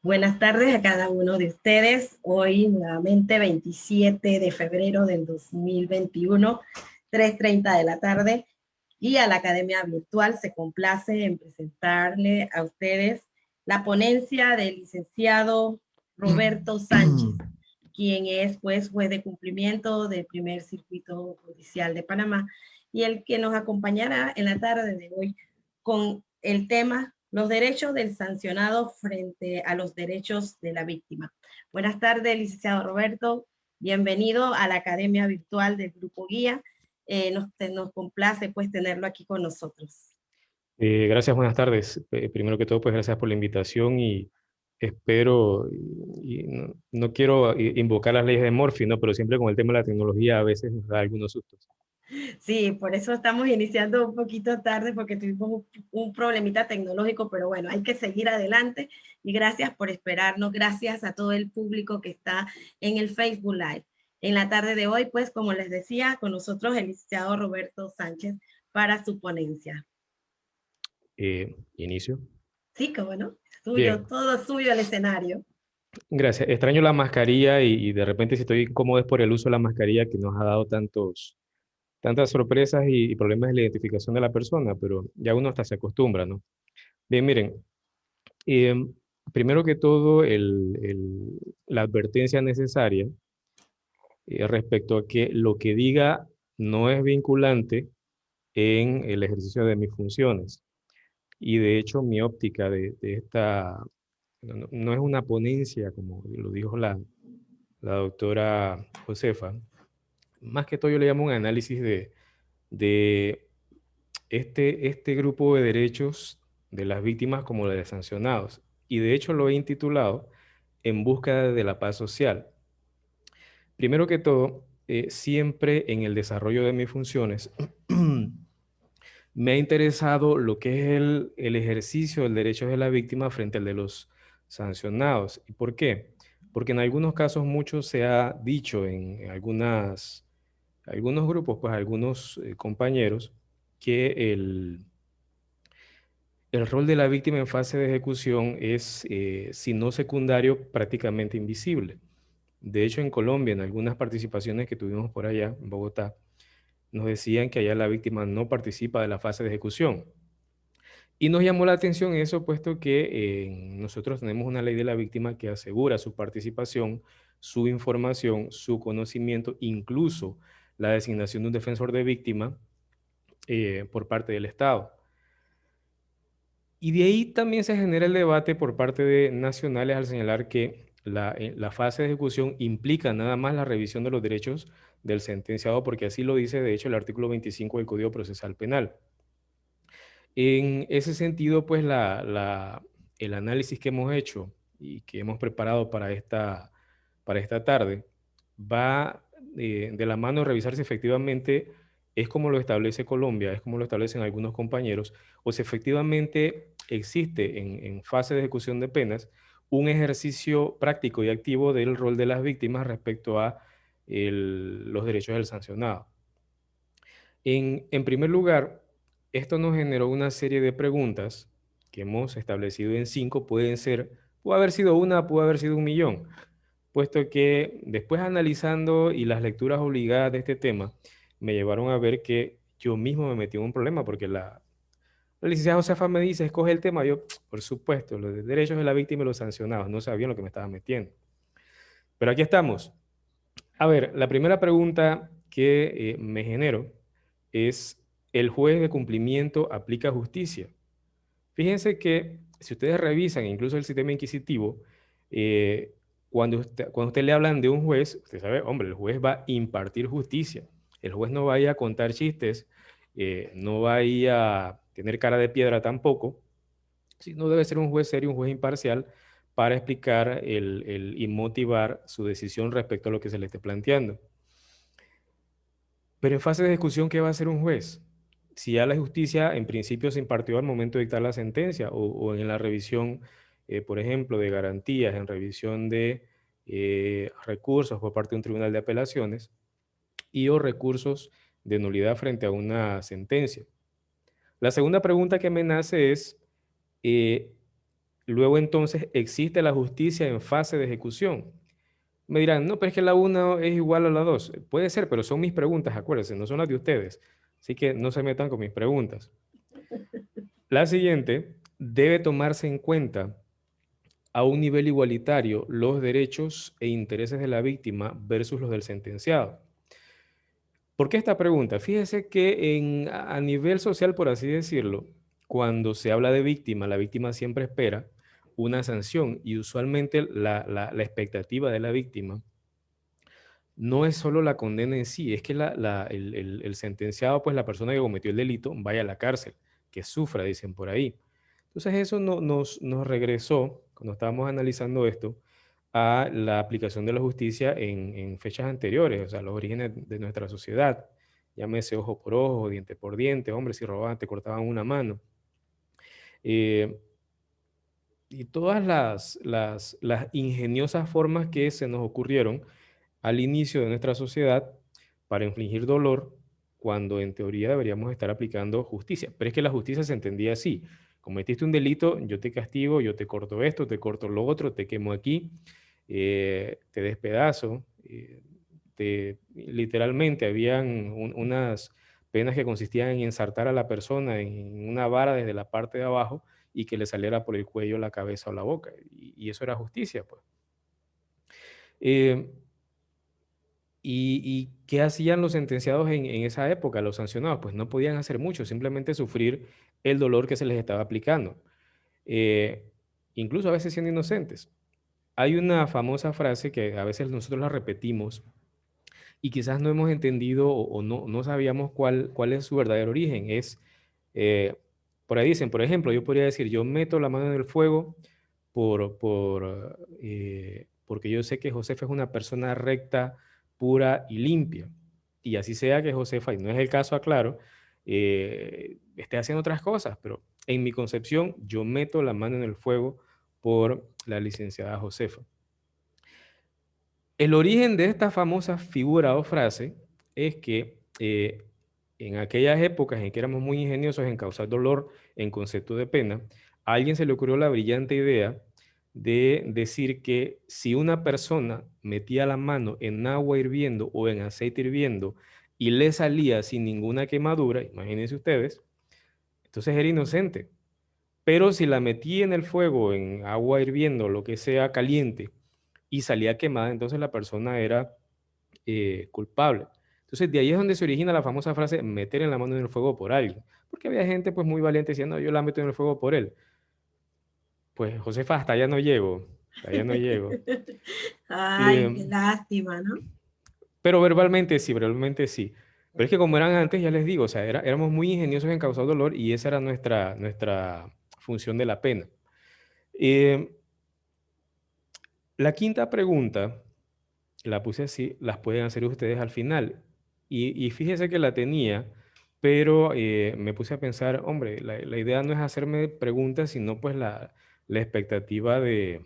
Buenas tardes a cada uno de ustedes. Hoy nuevamente 27 de febrero del 2021, 3:30 de la tarde, y a la Academia Virtual se complace en presentarle a ustedes la ponencia del licenciado Roberto Sánchez, quien es juez de cumplimiento del primer circuito judicial de Panamá y el que nos acompañará en la tarde de hoy con el tema los derechos del sancionado frente a los derechos de la víctima. Buenas tardes, licenciado Roberto. Bienvenido a la Academia Virtual del Grupo Guía. Nos complace pues tenerlo aquí con nosotros. Gracias, buenas tardes. Primero que todo, pues gracias por la invitación y espero, no quiero invocar las leyes de Murphy, ¿no? Pero siempre con el tema de la tecnología a veces nos da algunos sustos. Sí, por eso estamos iniciando un poquito tarde porque tuvimos un problemita tecnológico, pero bueno, hay que seguir adelante y gracias por esperarnos, gracias a todo el público que está en el Facebook Live. En la tarde de hoy, pues como les decía, con nosotros el licenciado Roberto Sánchez para su ponencia. Inicio. Sí, cómo no, suyo, Bien, todo suyo el escenario. gracias. Extraño la mascarilla y de repente si estoy incómodo es por el uso de la mascarilla que nos ha dado tantas sorpresas y problemas de la identificación de la persona, pero ya uno hasta se acostumbra, ¿no? Bien, miren, eh, primero que todo, la advertencia necesaria respecto a que lo que diga no es vinculante en el ejercicio de mis funciones. Y de hecho, mi óptica de esta no es una ponencia, como lo dijo la doctora Josefa. Más que todo, yo le llamo un análisis de este grupo de derechos de las víctimas como de los sancionados. Y de hecho, lo he intitulado En búsqueda de la paz social. Primero que todo, siempre en el desarrollo de mis funciones, me ha interesado lo que es el ejercicio del derecho de la víctima frente al de los sancionados. ¿Y por qué? Porque en algunos casos mucho se ha dicho en algunos grupos, pues algunos compañeros, que el rol de la víctima en fase de ejecución es, si no secundario, prácticamente invisible. De hecho, en Colombia, en algunas participaciones que tuvimos por allá, en Bogotá, nos decían que allá la víctima no participa de la fase de ejecución. Y nos llamó la atención eso, puesto que nosotros tenemos una ley de la víctima que asegura su participación, su información, su conocimiento, incluso la designación de un defensor de víctima por parte del Estado. Y de ahí también se genera el debate por parte de nacionales al señalar que la fase de ejecución implica nada más la revisión de los derechos del sentenciado, porque así lo dice de hecho el artículo 25 del Código Procesal Penal. En ese sentido, pues el análisis que hemos hecho y que hemos preparado para esta tarde va de la mano de revisar si efectivamente es como lo establece Colombia, es como lo establecen algunos compañeros, o si efectivamente existe en fase de ejecución de penas un ejercicio práctico y activo del rol de las víctimas respecto a los derechos del sancionado. En primer lugar, esto nos generó una serie de preguntas que hemos establecido en 5, puede haber sido una, puede haber sido 1.000.000, puesto que después analizando y las lecturas obligadas de este tema, me llevaron a ver que yo mismo me metí en un problema, porque la licenciada Josefa me dice, escoge el tema, yo, por supuesto, los derechos de la víctima y los sancionados, no sabía en lo que me estaba metiendo. Pero aquí estamos. A ver, la primera pregunta que me genero es, ¿el juez de cumplimiento aplica justicia? Fíjense que si ustedes revisan incluso el sistema inquisitivo, cuando usted le hablan de un juez, usted sabe, hombre, el juez va a impartir justicia. El juez no va a ir a contar chistes, no va a ir a tener cara de piedra tampoco, sino debe ser un juez serio, un juez imparcial, para explicar y motivar su decisión respecto a lo que se le esté planteando. Pero en fase de ejecución, ¿qué va a hacer un juez? Si ya la justicia en principio se impartió al momento de dictar la sentencia o en la revisión, por ejemplo, de garantías, en revisión de recursos por parte de un tribunal de apelaciones y o recursos de nulidad frente a una sentencia. La segunda pregunta que me nace es, eh, Luego entonces existe la justicia en fase de ejecución. Me dirán, no, pero es que la 1 es igual a la 2. Puede ser, pero son mis preguntas, acuérdense, no son las de ustedes. Así que no se metan con mis preguntas. La siguiente, debe tomarse en cuenta a un nivel igualitario los derechos e intereses de la víctima versus los del sentenciado. ¿Por qué esta pregunta? Fíjese que a nivel social, por así decirlo, cuando se habla de víctima, la víctima siempre espera una sanción y usualmente la expectativa de la víctima no es solo la condena en sí, es que el sentenciado, pues la persona que cometió el delito, vaya a la cárcel, que sufra, dicen por ahí. Entonces eso nos regresó, cuando estábamos analizando esto, a la aplicación de la justicia en fechas anteriores, o sea, los orígenes de nuestra sociedad. Llámese ojo por ojo, diente por diente, hombre, si robaban te cortaban una mano. Eh, y todas las ingeniosas formas que se nos ocurrieron al inicio de nuestra sociedad para infligir dolor, cuando en teoría deberíamos estar aplicando justicia. Pero es que la justicia se entendía así. Cometiste un delito, yo te castigo, yo te corto esto, te corto lo otro, te quemo aquí, te despedazo. Literalmente habían unas penas que consistían en ensartar a la persona en una vara desde la parte de abajo y que le saliera por el cuello, la cabeza o la boca. Y eso era justicia, pues. Eh, ¿Y qué hacían los sentenciados en esa época, los sancionados? Pues no podían hacer mucho, simplemente sufrir el dolor que se les estaba aplicando, eh, incluso a veces siendo inocentes. Hay una famosa frase que a veces nosotros la repetimos y quizás no hemos entendido o no sabíamos cuál es su verdadero origen. Eh, por ahí dicen, por ejemplo, yo podría decir, yo meto la mano en el fuego porque yo sé que Josefa es una persona recta, pura y limpia. Y así sea que Josefa, y no es el caso, aclaro, esté haciendo otras cosas, pero en mi concepción yo meto la mano en el fuego por la licenciada Josefa. El origen de esta famosa figura o frase es que en aquellas épocas en que éramos muy ingeniosos en causar dolor en concepto de pena, a alguien se le ocurrió la brillante idea de decir que si una persona metía la mano en agua hirviendo o en aceite hirviendo y le salía sin ninguna quemadura, imagínense ustedes, entonces era inocente. Pero si la metía en el fuego, en agua hirviendo, lo que sea caliente, y salía quemada, entonces la persona era culpable. Entonces de ahí es donde se origina la famosa frase meter en la mano en el fuego por alguien, porque había gente pues muy valiente diciendo, no, yo la meto en el fuego por él. Pues Josefa, hasta allá no llego, hasta allá no llego. Ay, qué Eh, lástima, ¿no? pero verbalmente sí. Pero es que como eran antes, ya les digo, o sea, éramos muy ingeniosos en causar dolor y esa era nuestra función de la pena. Eh, la quinta pregunta la puse así, las pueden hacer ustedes al final. Y fíjese que la tenía, pero me puse a pensar, hombre, la idea no es hacerme preguntas, sino pues la expectativa de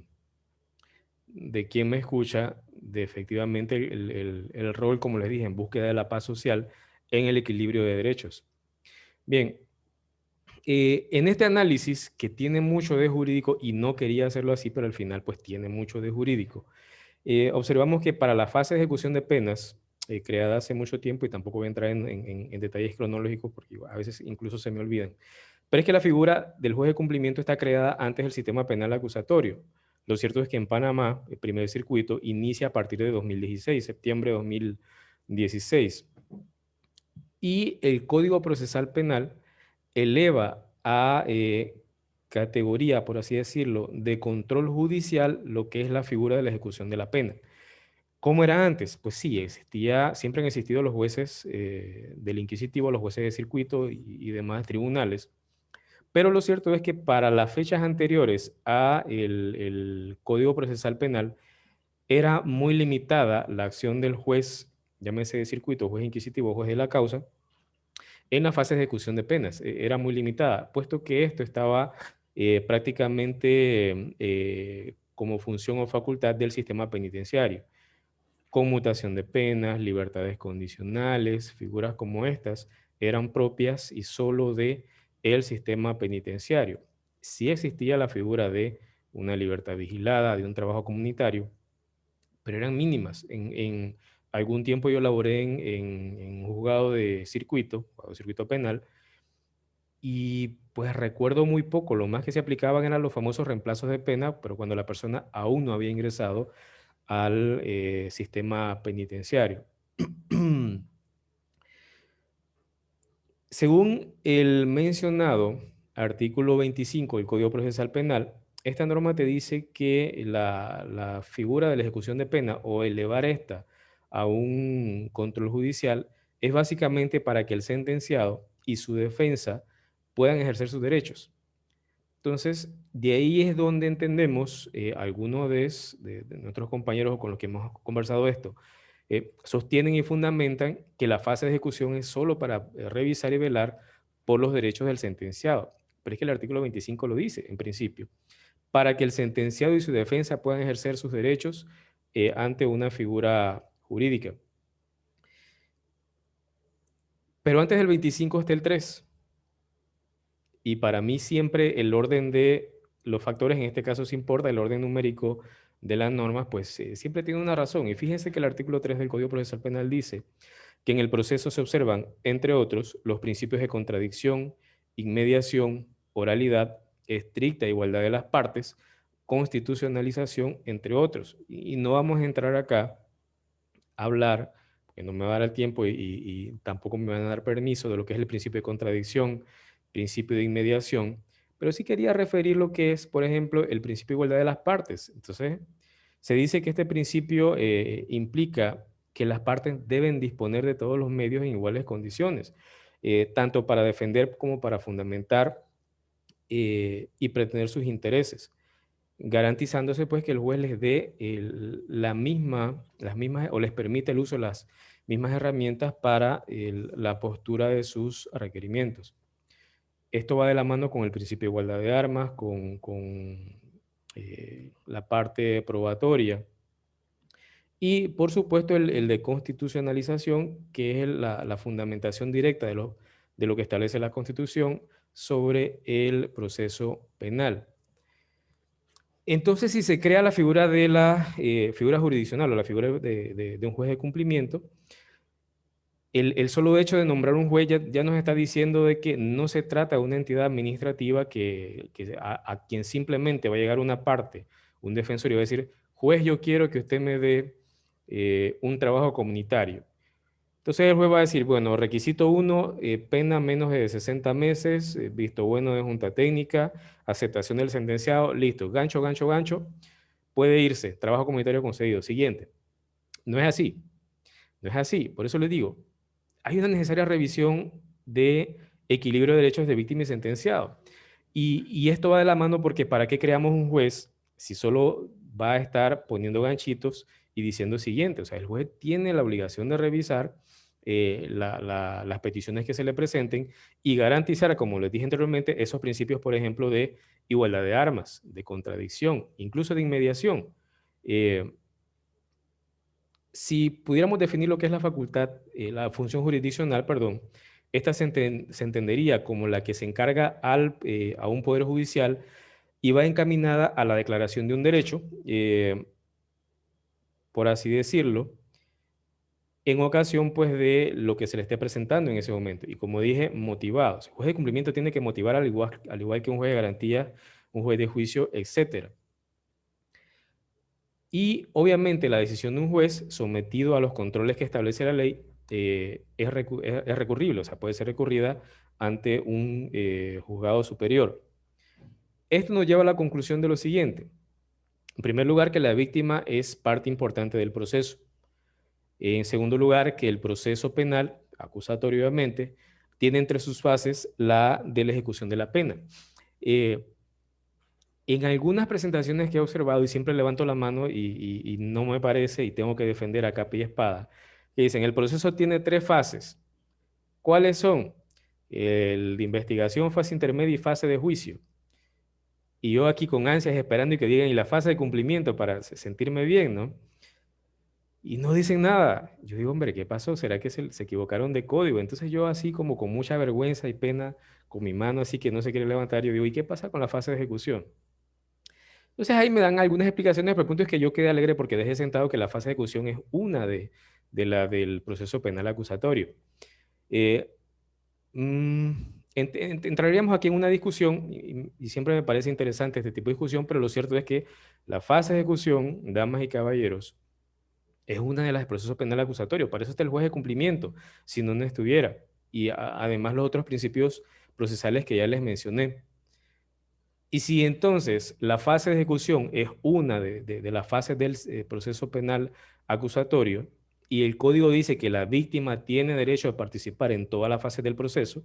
quien me escucha, de efectivamente el rol, como les dije, en búsqueda de la paz social en el equilibrio de derechos. Bien, en este análisis que tiene mucho de jurídico y no quería hacerlo así, pero al final pues tiene mucho de jurídico. Observamos que para la fase de ejecución de penas, creada hace mucho tiempo, y tampoco voy a entrar en detalles cronológicos porque a veces incluso se me olvidan, pero es que la figura del juez de cumplimiento está creada antes del sistema penal acusatorio. Lo cierto es que en Panamá, el primer circuito inicia a partir de 2016, septiembre de 2016, y el Código Procesal Penal eleva a categoría, por así decirlo, de control judicial lo que es la figura de la ejecución de la pena. ¿Cómo era antes? Pues sí, siempre han existido los jueces del inquisitivo, los jueces de circuito y demás tribunales, pero lo cierto es que para las fechas anteriores a el Código Procesal Penal era muy limitada la acción del juez, llámese de circuito, juez inquisitivo, juez de la causa, en la fase de ejecución de penas. Era muy limitada, puesto que esto estaba prácticamente como función o facultad del sistema penitenciario. Conmutación de penas, libertades condicionales, figuras como estas eran propias y solo de el sistema penitenciario. Sí existía la figura de una libertad vigilada, de un trabajo comunitario, pero eran mínimas. En algún tiempo yo laboré en un juzgado de circuito penal, y pues recuerdo muy poco. Lo más que se aplicaban eran los famosos reemplazos de pena, pero cuando la persona aún no había ingresado al sistema penitenciario. Según el mencionado artículo 25 del Código Procesal Penal, esta norma te dice que la figura de la ejecución de pena o elevar esta a un control judicial es básicamente para que el sentenciado y su defensa puedan ejercer sus derechos. Entonces, de ahí es donde entendemos, algunos de nuestros compañeros con los que hemos conversado esto, sostienen y fundamentan que la fase de ejecución es solo para revisar y velar por los derechos del sentenciado. Pero es que el artículo 25 lo dice, en principio, para que el sentenciado y su defensa puedan ejercer sus derechos ante una figura jurídica. Pero antes del 25 está el 3. Y para mí siempre el orden de los factores, en este caso se importa, el orden numérico de las normas, pues siempre tiene una razón. Y fíjense que el artículo 3 del Código Procesal Penal dice que en el proceso se observan, entre otros, los principios de contradicción, inmediación, oralidad, estricta igualdad de las partes, constitucionalización, entre otros. Y no vamos a entrar acá a hablar, porque no me va a dar el tiempo y tampoco me van a dar permiso de lo que es el principio de contradicción, principio de inmediación, pero sí quería referir lo que es, por ejemplo, el principio de igualdad de las partes. Entonces, se dice que este principio implica que las partes deben disponer de todos los medios en iguales condiciones, tanto para defender como para fundamentar y pretender sus intereses, garantizándose pues que el juez les dé las mismas o les permite el uso de las mismas herramientas para la postura de sus requerimientos. Esto va de la mano con el principio de igualdad de armas, con la parte probatoria. Y por supuesto el de constitucionalización, que es la fundamentación directa de lo que establece la Constitución sobre el proceso penal. Entonces, si se crea la figura de la figura jurisdiccional o la figura de un juez de cumplimiento, el solo hecho de nombrar un juez ya nos está diciendo de que no se trata de una entidad administrativa a quien simplemente va a llegar una parte, un defensor, y va a decir, juez, yo quiero que usted me dé un trabajo comunitario. Entonces el juez va a decir, bueno, requisito 1, pena menos de 60 meses, visto bueno de junta técnica, aceptación del sentenciado, listo, gancho, gancho, gancho, puede irse, trabajo comunitario concedido. Siguiente. No es así, no es así. Por eso les digo, hay una necesaria revisión de equilibrio de derechos de víctima y sentenciado. Y esto va de la mano porque ¿para qué creamos un juez si solo va a estar poniendo ganchitos y diciendo siguiente? O sea, el juez tiene la obligación de revisar las peticiones que se le presenten y garantizar, como les dije anteriormente, esos principios, por ejemplo, de igualdad de armas, de contradicción, incluso de inmediación. Si pudiéramos definir lo que es la facultad, la función jurisdiccional, perdón, esta se entendería como la que se encarga a un poder judicial y va encaminada a la declaración de un derecho, por así decirlo, en ocasión pues de lo que se le esté presentando en ese momento. Y como dije, motivados. El juez de cumplimiento tiene que motivar al igual que un juez de garantía, un juez de juicio, etcétera. Y obviamente la decisión de un juez sometido a los controles que establece la ley es recurrible, o sea, puede ser recurrida ante un juzgado superior. Esto nos lleva a la conclusión de lo siguiente. En primer lugar, que la víctima es parte importante del proceso. En segundo lugar, que el proceso penal, acusatoriamente, tiene entre sus fases la de la ejecución de la pena. En algunas presentaciones que he observado, y siempre levanto la mano y no me parece, y tengo que defender a capa y espada, que dicen, el proceso tiene 3 fases. ¿Cuáles son? El de investigación, fase intermedia y fase de juicio. Y yo aquí con ansias esperando y que digan, y la fase de cumplimiento para sentirme bien, ¿no? Y no dicen nada. Yo digo, hombre, ¿qué pasó? ¿Será que se equivocaron de código? Entonces yo así como con mucha vergüenza y pena, con mi mano así que no se quiere levantar, yo digo, ¿y qué pasa con la fase de ejecución? Entonces ahí me dan algunas explicaciones, pero el punto es que yo quedé alegre porque dejé sentado que la fase de ejecución es una del proceso penal acusatorio. Eh, mm, entraríamos aquí en una discusión, y siempre me parece interesante este tipo de discusión, pero lo cierto es que la fase de ejecución, damas y caballeros, es una de las del proceso penal acusatorio. Para eso está el juez de cumplimiento, si no estuviera. Y además los otros principios procesales que ya les mencioné. Y si entonces la fase de ejecución es una de las fases del proceso penal acusatorio y el código dice que la víctima tiene derecho a participar en todas las fases del proceso,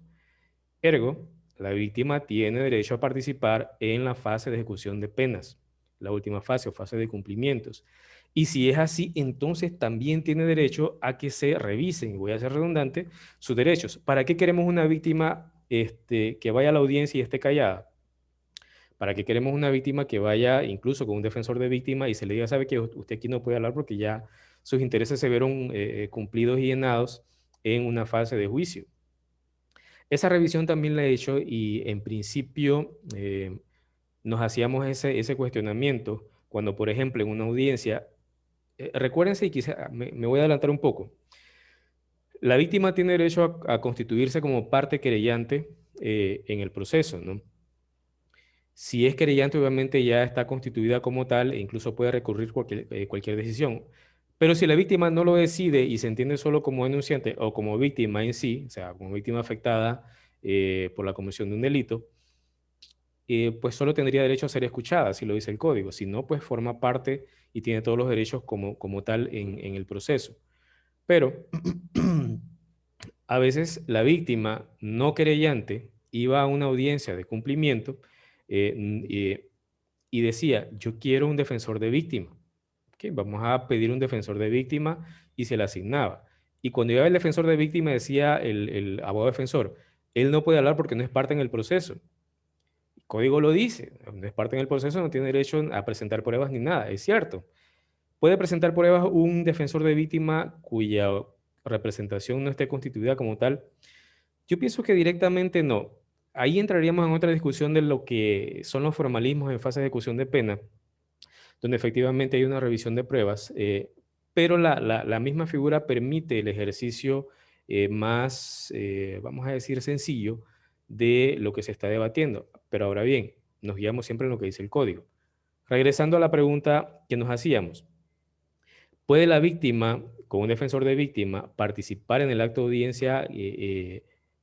ergo, la víctima tiene derecho a participar en la fase de ejecución de penas, la última fase o fase de cumplimientos. Y si es así, entonces también tiene derecho a que se revisen, y voy a ser redundante, sus derechos. ¿Para qué queremos una víctima que vaya a la audiencia y esté callada? ¿Para qué queremos una víctima que vaya incluso con un defensor de víctima y se le diga, sabe que usted aquí no puede hablar porque ya sus intereses se vieron cumplidos y llenados en una fase de juicio? Esa revisión también la he hecho y en principio nos hacíamos ese cuestionamiento cuando, por ejemplo, en una audiencia, recuérdense y quizá me voy a adelantar un poco, la víctima tiene derecho a constituirse como parte querellante en el proceso, ¿no? Si es querellante, obviamente ya está constituida como tal e incluso puede recurrir cualquier decisión. Pero si la víctima no lo decide y se entiende solo como denunciante o como víctima en sí, o sea, como víctima afectada por la comisión de un delito, pues solo tendría derecho a ser escuchada, si lo dice el código. Si no, pues forma parte y tiene todos los derechos como tal en el proceso. Pero a veces la víctima no querellante iba a una audiencia de cumplimiento y decía, yo quiero un defensor de víctima. Ok, vamos a pedir un defensor de víctima y se le asignaba. Y cuando iba el defensor de víctima decía el abogado defensor, él no puede hablar porque no es parte en el proceso. El código lo dice, no es parte en el proceso, no tiene derecho a presentar pruebas ni nada, es cierto. Puede presentar pruebas un defensor de víctima cuya representación no esté constituida como tal. Yo pienso que directamente no. Ahí entraríamos en otra discusión de lo que son los formalismos en fase de ejecución de pena, donde efectivamente hay una revisión de pruebas, pero la misma figura permite el ejercicio más, vamos a decir, sencillo de lo que se está debatiendo. Pero ahora bien, nos guiamos siempre en lo que dice el código. Regresando a la pregunta que nos hacíamos, ¿puede la víctima, con un defensor de víctima, participar en el acto de audiencia?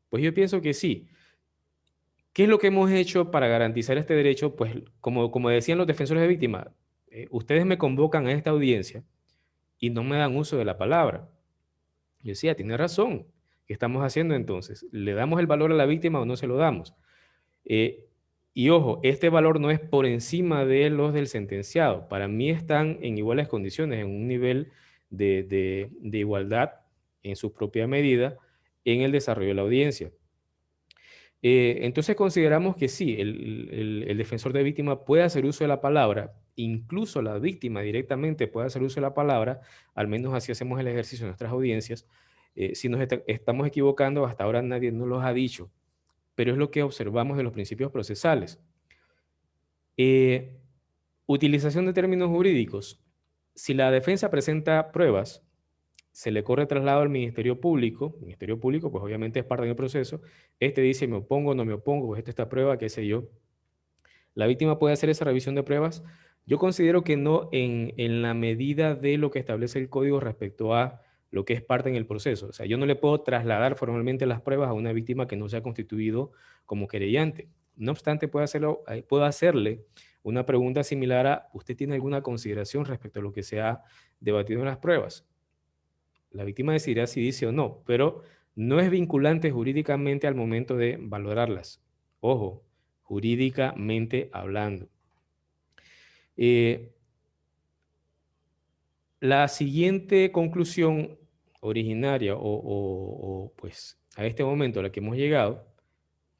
Pues yo pienso que sí. ¿Qué es lo que hemos hecho para garantizar este derecho? Pues como decían los defensores de víctima, ustedes me convocan a esta audiencia y no me dan uso de la palabra. Yo decía, tiene razón. ¿Qué estamos haciendo entonces? ¿Le damos el valor a la víctima o no se lo damos? Eh, y ojo, este valor no es por encima de los del sentenciado. Para mí están en iguales condiciones, en un nivel de igualdad en su propia medida en el desarrollo de la audiencia. Entonces consideramos que sí, el defensor de víctima puede hacer uso de la palabra, incluso la víctima directamente puede hacer uso de la palabra, al menos así hacemos el ejercicio en nuestras audiencias. Si nos estamos equivocando, hasta ahora nadie nos lo ha dicho, pero es lo que observamos de los principios procesales. Utilización de términos jurídicos. Si la defensa presenta pruebas, se le corre traslado al Ministerio Público. El Ministerio Público, pues obviamente es parte del proceso. Este dice, me opongo, no me opongo, pues esta prueba, qué sé yo. ¿La víctima puede hacer esa revisión de pruebas? Yo considero que no en la medida de lo que establece el código respecto a lo que es parte en el proceso. O sea, yo no le puedo trasladar formalmente las pruebas a una víctima que no se ha constituido como querellante. No obstante, puedo hacerle una pregunta similar a, ¿usted tiene alguna consideración respecto a lo que se ha debatido en las pruebas? La víctima decidirá si dice o no, pero no es vinculante jurídicamente al momento de valorarlas. Ojo, jurídicamente hablando. La siguiente conclusión originaria pues a este momento a la que hemos llegado,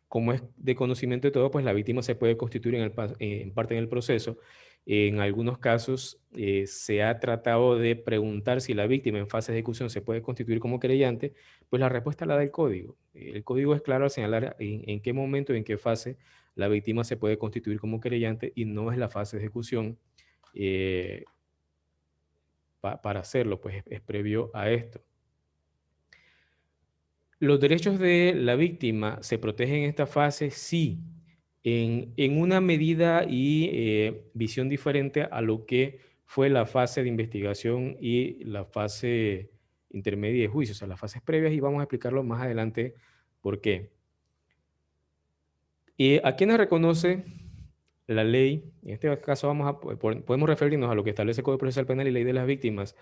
como es de conocimiento de todo, pues la víctima se puede constituir en parte en el proceso En algunos casos se ha tratado de preguntar si la víctima en fase de ejecución se puede constituir como querellante, pues la respuesta la da el código. El código es claro al señalar en qué momento y en qué fase la víctima se puede constituir como querellante y no es la fase de ejecución eh, para hacerlo, pues es previo a esto. ¿Los derechos de la víctima se protegen en esta fase? Sí, en una medida y visión diferente a lo que fue la fase de investigación y la fase intermedia de juicio, o sea, las fases previas, y vamos a explicarlo más adelante por qué. ¿A quiénes reconoce la ley? En este caso podemos referirnos a lo que establece el Código Procesal Penal y Ley de las Víctimas.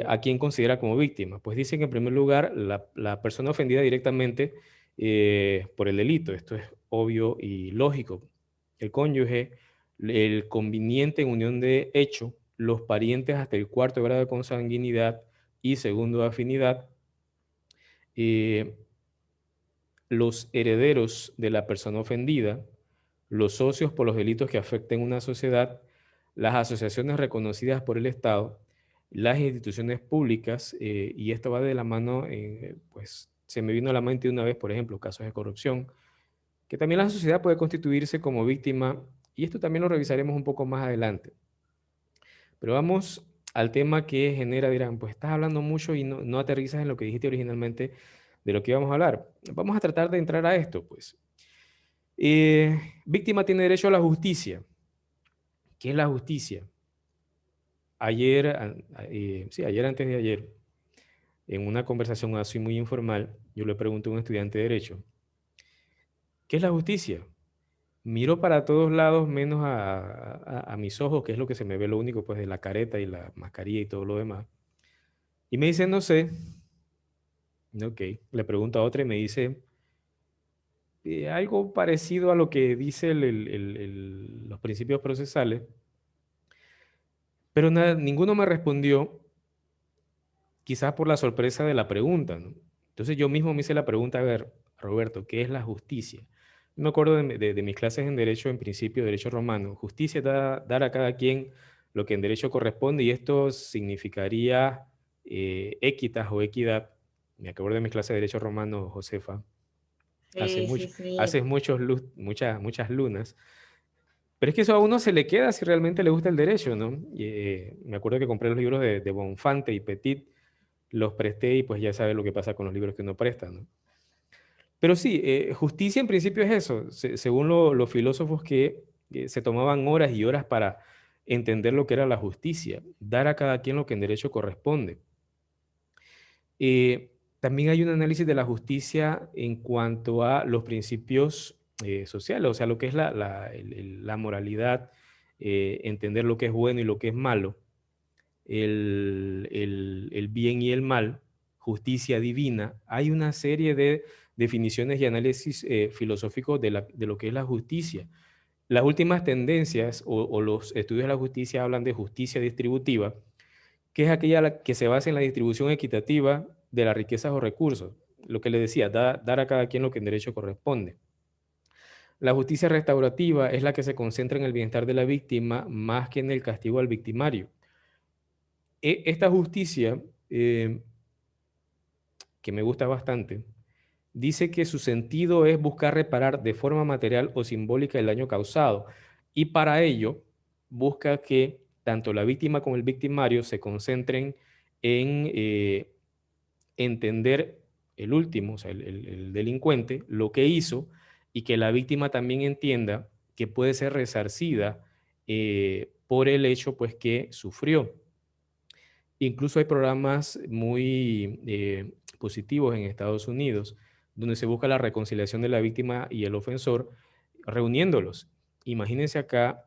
¿A quién considera como víctima? Pues dicen que en primer lugar la persona ofendida directamente por el delito. Esto es obvio y lógico. El cónyuge, el conveniente en unión de hecho, los parientes hasta el cuarto grado de consanguinidad y segundo de afinidad, los herederos de la persona ofendida, los socios por los delitos que afecten una sociedad, las asociaciones reconocidas por el Estado, las instituciones públicas, y esto va de la mano, pues se me vino a la mente una vez, por ejemplo, casos de corrupción, que también la sociedad puede constituirse como víctima, y esto también lo revisaremos un poco más adelante. Pero vamos al tema que genera, dirán, pues estás hablando mucho y no aterrizas en lo que dijiste originalmente de lo que íbamos a hablar. Vamos a tratar de entrar a esto, pues. Víctima tiene derecho a la justicia. ¿Qué es la justicia? Ayer, ayer antes de ayer, en una conversación así muy informal, yo le pregunté a un estudiante de Derecho, ¿qué es la justicia? Miro para todos lados menos a mis ojos, que es lo que se me ve lo único, pues de la careta y la mascarilla y todo lo demás. Y me dice, no sé. Ok, le pregunto a otra y me dice, algo parecido a lo que dice los principios procesales, pero ninguno me respondió, quizás por la sorpresa de la pregunta, ¿no? Entonces yo mismo me hice la pregunta, a ver, Roberto, ¿qué es la justicia? Me acuerdo de mis clases en Derecho, en principio, Derecho Romano. Justicia es dar a cada quien lo que en Derecho corresponde, y esto significaría equitas o equidad. Me acuerdo de mis clases de Derecho Romano, Josefa, hace Sí, mucho, sí, sí. hace muchas lunas. Pero es que eso a uno se le queda si realmente le gusta el derecho, ¿no? Me acuerdo que compré los libros de Bonfante y Petit, los presté y pues ya sabe lo que pasa con los libros que uno presta, ¿no? Pero sí, justicia en principio es eso, según los filósofos que se tomaban horas y horas para entender lo que era la justicia, dar a cada quien lo que en derecho corresponde. También hay un análisis de la justicia en cuanto a los principios sociales, o sea, lo que es la moralidad, entender lo que es bueno y lo que es malo, el bien y el mal, justicia divina. Hay una serie de definiciones y análisis filosóficos de lo que es la justicia. Las últimas tendencias o los estudios de la justicia hablan de justicia distributiva, que es aquella que se basa en la distribución equitativa de las riquezas o recursos. Lo que le decía, dar a cada quien lo que en derecho corresponde. La justicia restaurativa es la que se concentra en el bienestar de la víctima más que en el castigo al victimario. Esta justicia, que me gusta bastante, dice que su sentido es buscar reparar de forma material o simbólica el daño causado, y para ello busca que tanto la víctima como el victimario se concentren en entender el último, o sea, el delincuente, lo que hizo, y que la víctima también entienda que puede ser resarcida por el hecho pues, que sufrió. Incluso hay programas muy positivos en Estados Unidos donde se busca la reconciliación de la víctima y el ofensor reuniéndolos. Imagínense acá,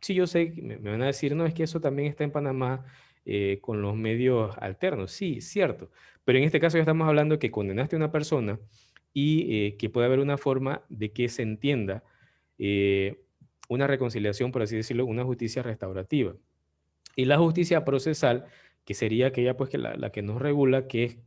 sí, yo sé, me van a decir, no, es que eso también está en Panamá con los medios alternos. Sí, cierto. Pero en este caso ya estamos hablando de que condenaste a una persona y que puede haber una forma de que se entienda una reconciliación, por así decirlo, una justicia restaurativa. Y la justicia procesal, que sería aquella pues, que la que nos regula, que es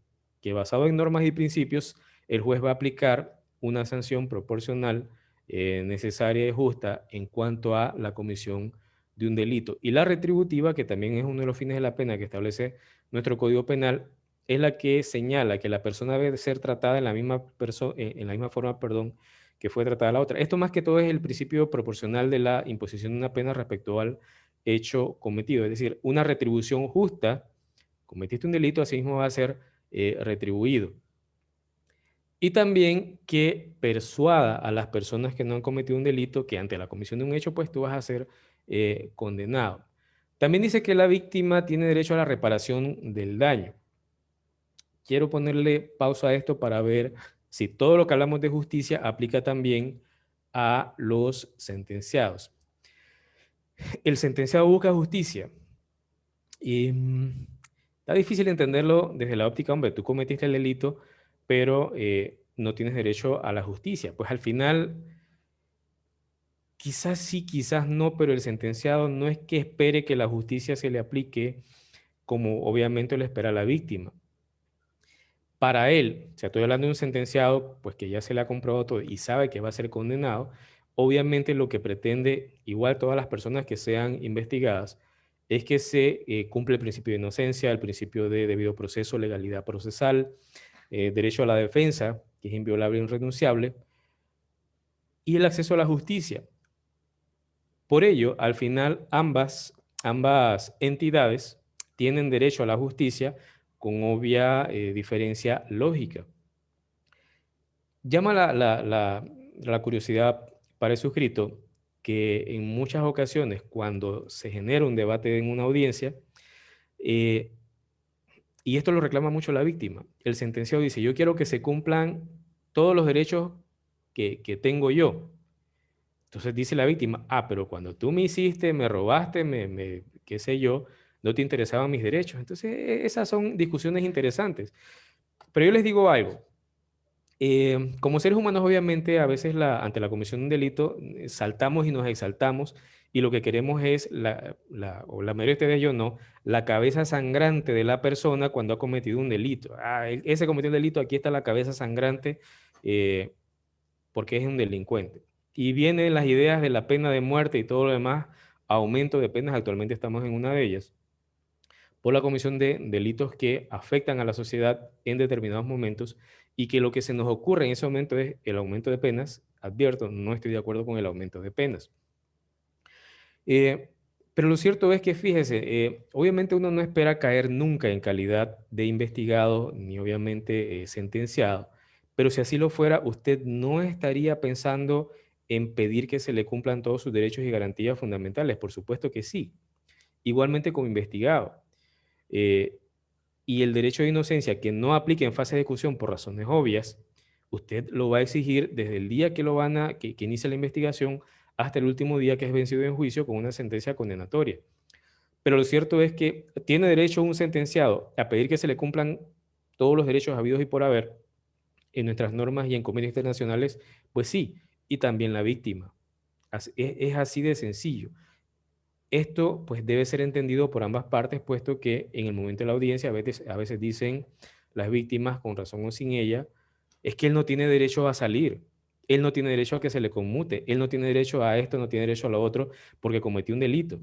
que basado en normas y principios, el juez va a aplicar una sanción proporcional, necesaria y justa en cuanto a la comisión de un delito. Y la retributiva, que también es uno de los fines de la pena que establece nuestro Código Penal, es la que señala que la persona debe ser tratada en la misma forma, perdón, que fue tratada la otra. Esto más que todo es el principio proporcional de la imposición de una pena respecto al hecho cometido. Es decir, una retribución justa, cometiste un delito, así mismo va a ser retribuido. Y también que persuada a las personas que no han cometido un delito que ante la comisión de un hecho, pues tú vas a ser condenado. También dice que la víctima tiene derecho a la reparación del daño. Quiero ponerle pausa a esto para ver si todo lo que hablamos de justicia aplica también a los sentenciados. El sentenciado busca justicia. Y está difícil entenderlo desde la óptica, hombre, tú cometiste el delito, pero no tienes derecho a la justicia. Pues al final, quizás sí, quizás no, pero el sentenciado no es que espere que la justicia se le aplique como obviamente lo espera la víctima. Para él, o sea, estoy hablando de un sentenciado, pues que ya se le ha comprobado todo y sabe que va a ser condenado, obviamente lo que pretende, igual todas las personas que sean investigadas, es que se cumpla el principio de inocencia, el principio de debido proceso, legalidad procesal, derecho a la defensa, que es inviolable e irrenunciable, y el acceso a la justicia. Por ello, al final, ambas entidades tienen derecho a la justicia con obvia diferencia lógica. Llama la curiosidad para el suscrito que en muchas ocasiones, cuando se genera un debate en una audiencia, y esto lo reclama mucho la víctima, el sentenciado dice, yo quiero que se cumplan todos los derechos que tengo yo. Entonces dice la víctima, pero cuando tú me hiciste, me robaste, qué sé yo, no te interesaban mis derechos. Entonces esas son discusiones interesantes. Pero yo les digo algo. Como seres humanos, obviamente, a veces ante la comisión de un delito saltamos y nos exaltamos y lo que queremos es, o la mayoría de ustedes, yo no, la cabeza sangrante de la persona cuando ha cometido un delito. Ese cometió un delito, aquí está la cabeza sangrante porque es un delincuente. Y vienen las ideas de la pena de muerte y todo lo demás, aumento de penas, actualmente estamos en una de ellas, por la comisión de delitos que afectan a la sociedad en determinados momentos y que lo que se nos ocurre en ese momento es el aumento de penas. Advierto, no estoy de acuerdo con el aumento de penas. Pero lo cierto es que, fíjese, obviamente uno no espera caer nunca en calidad de investigado ni obviamente sentenciado, pero si así lo fuera, usted no estaría pensando en pedir que se le cumplan todos sus derechos y garantías fundamentales. Por supuesto que sí. Igualmente como investigado. Y el derecho de inocencia que no aplique en fase de ejecución por razones obvias, usted lo va a exigir desde el día que inicia la investigación hasta el último día que es vencido en juicio con una sentencia condenatoria. Pero lo cierto es que tiene derecho un sentenciado a pedir que se le cumplan todos los derechos habidos y por haber en nuestras normas y en convenios internacionales, pues sí, y también la víctima. Es así de sencillo. Esto pues debe ser entendido por ambas partes, puesto que en el momento de la audiencia a veces dicen las víctimas, con razón o sin ella, es que él no tiene derecho a salir, él no tiene derecho a que se le conmute, él no tiene derecho a esto, no tiene derecho a lo otro, porque cometió un delito.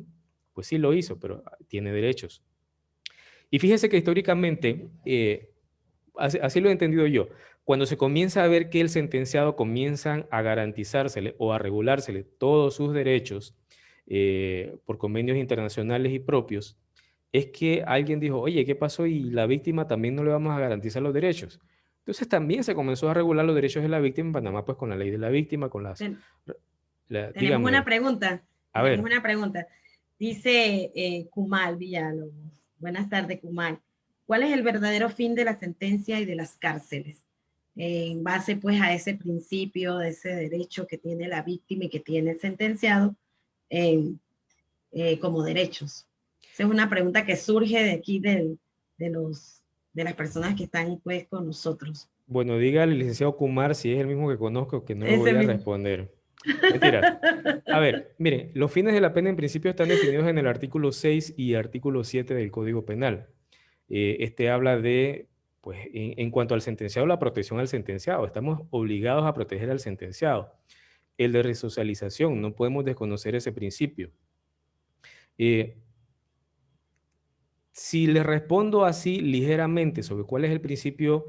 Pues sí lo hizo, pero tiene derechos. Y fíjese que históricamente, así lo he entendido yo, cuando se comienza a ver que el sentenciado comienzan a garantizársele o a regulársele todos sus derechos por convenios internacionales y propios, es que alguien dijo, oye, ¿qué pasó? Y la víctima también no le vamos a garantizar los derechos. Entonces también se comenzó a regular los derechos de la víctima en Panamá, pues con la ley de la víctima, con las... Tenemos una dígame, pregunta. a Tenemos ver. una pregunta. Dice Kumal Villalobos. Buenas tardes, Kumal. ¿Cuál es el verdadero fin de la sentencia y de las cárceles? En base pues a ese principio, de ese derecho que tiene la víctima y que tiene el sentenciado como derechos. Esa es una pregunta que surge de aquí de las personas que están pues con nosotros. Bueno, dígale, licenciado Kumar, si es el mismo que conozco, que no le Ese voy a mismo. responder. Mentira. A ver, miren, los fines de la pena en principio están definidos en el artículo 6 y artículo 7 del Código Penal. Este habla de, pues, en cuanto al sentenciado, la protección al sentenciado. Estamos obligados a proteger al sentenciado. El de resocialización, no podemos desconocer ese principio. Eh, si le respondo así ligeramente sobre cuál es el principio,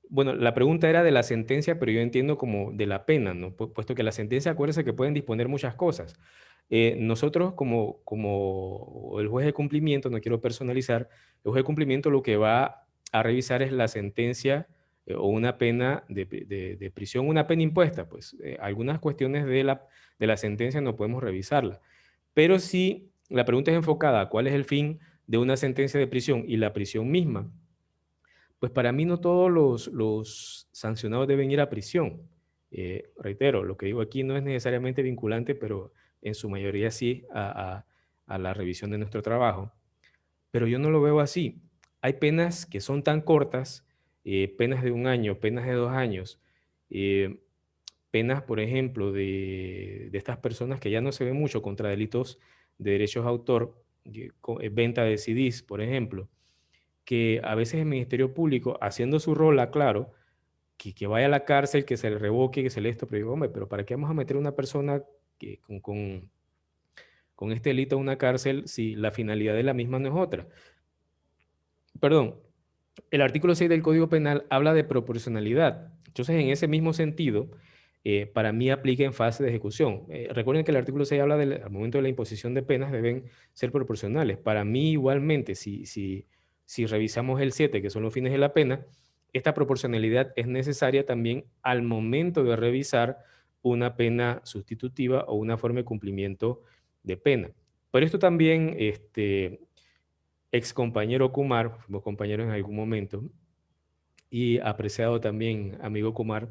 bueno, la pregunta era de la sentencia, pero yo entiendo como de la pena, ¿no? Puesto que la sentencia, acuérdense que pueden disponer muchas cosas. Nosotros como el juez de cumplimiento, no quiero personalizar, el juez de cumplimiento lo que va a revisar es la sentencia o una pena de prisión, una pena impuesta. Pues algunas cuestiones de la sentencia no podemos revisarla. Pero si la pregunta es enfocada a cuál es el fin de una sentencia de prisión y la prisión misma, pues para mí no todos los sancionados deben ir a prisión. Reitero, lo que digo aquí no es necesariamente vinculante, pero en su mayoría sí a la revisión de nuestro trabajo. Pero yo no lo veo así. Hay penas que son tan cortas, penas de 1 año, penas de 2 años, eh, penas, por ejemplo, de estas personas que ya no se ve mucho contra delitos de derechos de autor, venta de CDs, por ejemplo, que a veces el Ministerio Público, haciendo su rol, claro, que vaya a la cárcel, que se le revoque, que se le esto, pero digo, hombre, pero ¿para qué vamos a meter a una persona que, con este delito a una cárcel si la finalidad de la misma no es otra? Perdón, el artículo 6 del Código Penal habla de proporcionalidad. Entonces, en ese mismo sentido, para mí aplica en fase de ejecución. Recuerden que el artículo 6 habla del al momento de la imposición de penas deben ser proporcionales. Para mí, igualmente, si revisamos el 7, que son los fines de la pena, esta proporcionalidad es necesaria también al momento de revisar una pena sustitutiva o una forma de cumplimiento de pena. Pero esto también, ex compañero Kumar, fuimos compañeros en algún momento, y apreciado también amigo Kumar,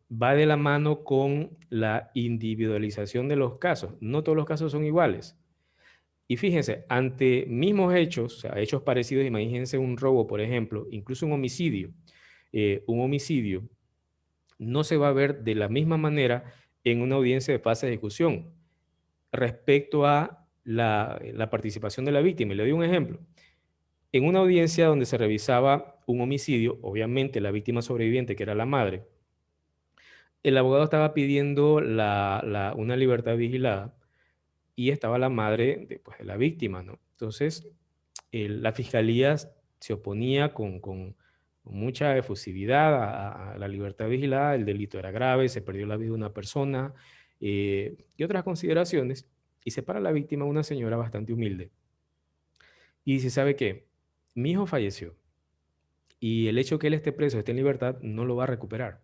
va de la mano con la individualización de los casos. No todos los casos son iguales. Y fíjense, ante mismos hechos, o sea, hechos parecidos, imagínense un robo, por ejemplo, incluso un homicidio. Un homicidio no se va a ver de la misma manera en una audiencia de fase de ejecución respecto a la participación de la víctima. Y le doy un ejemplo. En una audiencia donde se revisaba un homicidio, obviamente la víctima sobreviviente, que era la madre, el abogado estaba pidiendo una libertad vigilada y estaba la madre de la víctima, ¿no? Entonces, la fiscalía se oponía con mucha efusividad a la libertad vigilada, el delito era grave, se perdió la vida de una persona y otras consideraciones, y se para la víctima, una señora bastante humilde, y dice, ¿sabe qué? Mi hijo falleció. Y el hecho que él esté preso, esté en libertad, no lo va a recuperar.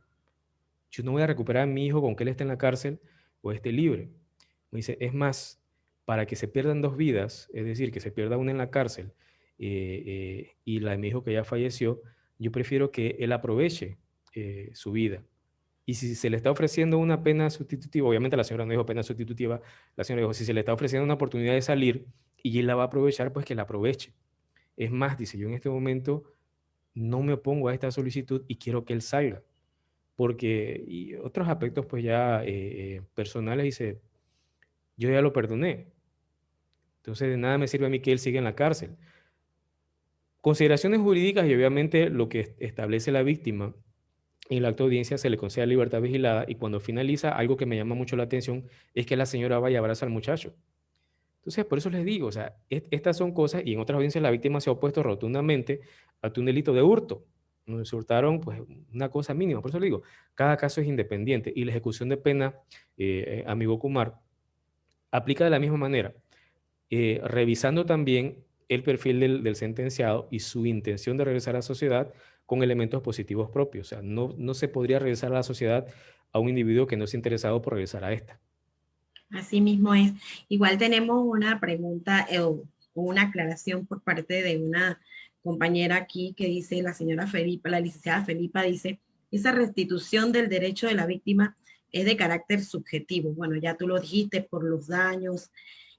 Yo no voy a recuperar a mi hijo con que él esté en la cárcel o esté libre. Me dice, es más, para que se pierdan 2 vidas, es decir, que se pierda una en la cárcel y la de mi hijo que ya falleció, yo prefiero que él aproveche su vida. Y si se le está ofreciendo una pena sustitutiva, obviamente la señora no dijo pena sustitutiva, la señora dijo, si se le está ofreciendo una oportunidad de salir y él la va a aprovechar, pues que la aproveche. Es más, dice, yo en este momento no me opongo a esta solicitud y quiero que él salga. Porque, y otros aspectos pues ya personales, dice, yo ya lo perdoné. Entonces de nada me sirve a mí que él siga en la cárcel. Consideraciones jurídicas y obviamente lo que establece la víctima en el acto de audiencia se le concede libertad vigilada y cuando finaliza, algo que me llama mucho la atención es que la señora vaya a abrazar al muchacho. Entonces, por eso les digo, o sea, estas son cosas, y en otras audiencias la víctima se ha opuesto rotundamente a un delito de hurto. Nos hurtaron, pues, una cosa mínima. Por eso le digo, cada caso es independiente y la ejecución de pena, amigo Kumar, aplica de la misma manera, revisando también el perfil del sentenciado y su intención de regresar a la sociedad con elementos positivos propios. O sea, no se podría regresar a la sociedad a un individuo que no es interesado por regresar a esta. Así mismo es. Igual tenemos una pregunta o una aclaración por parte de una compañera aquí que dice, la señora Felipa, la licenciada Felipa dice, esa restitución del derecho de la víctima es de carácter subjetivo. Bueno, ya tú lo dijiste, por los daños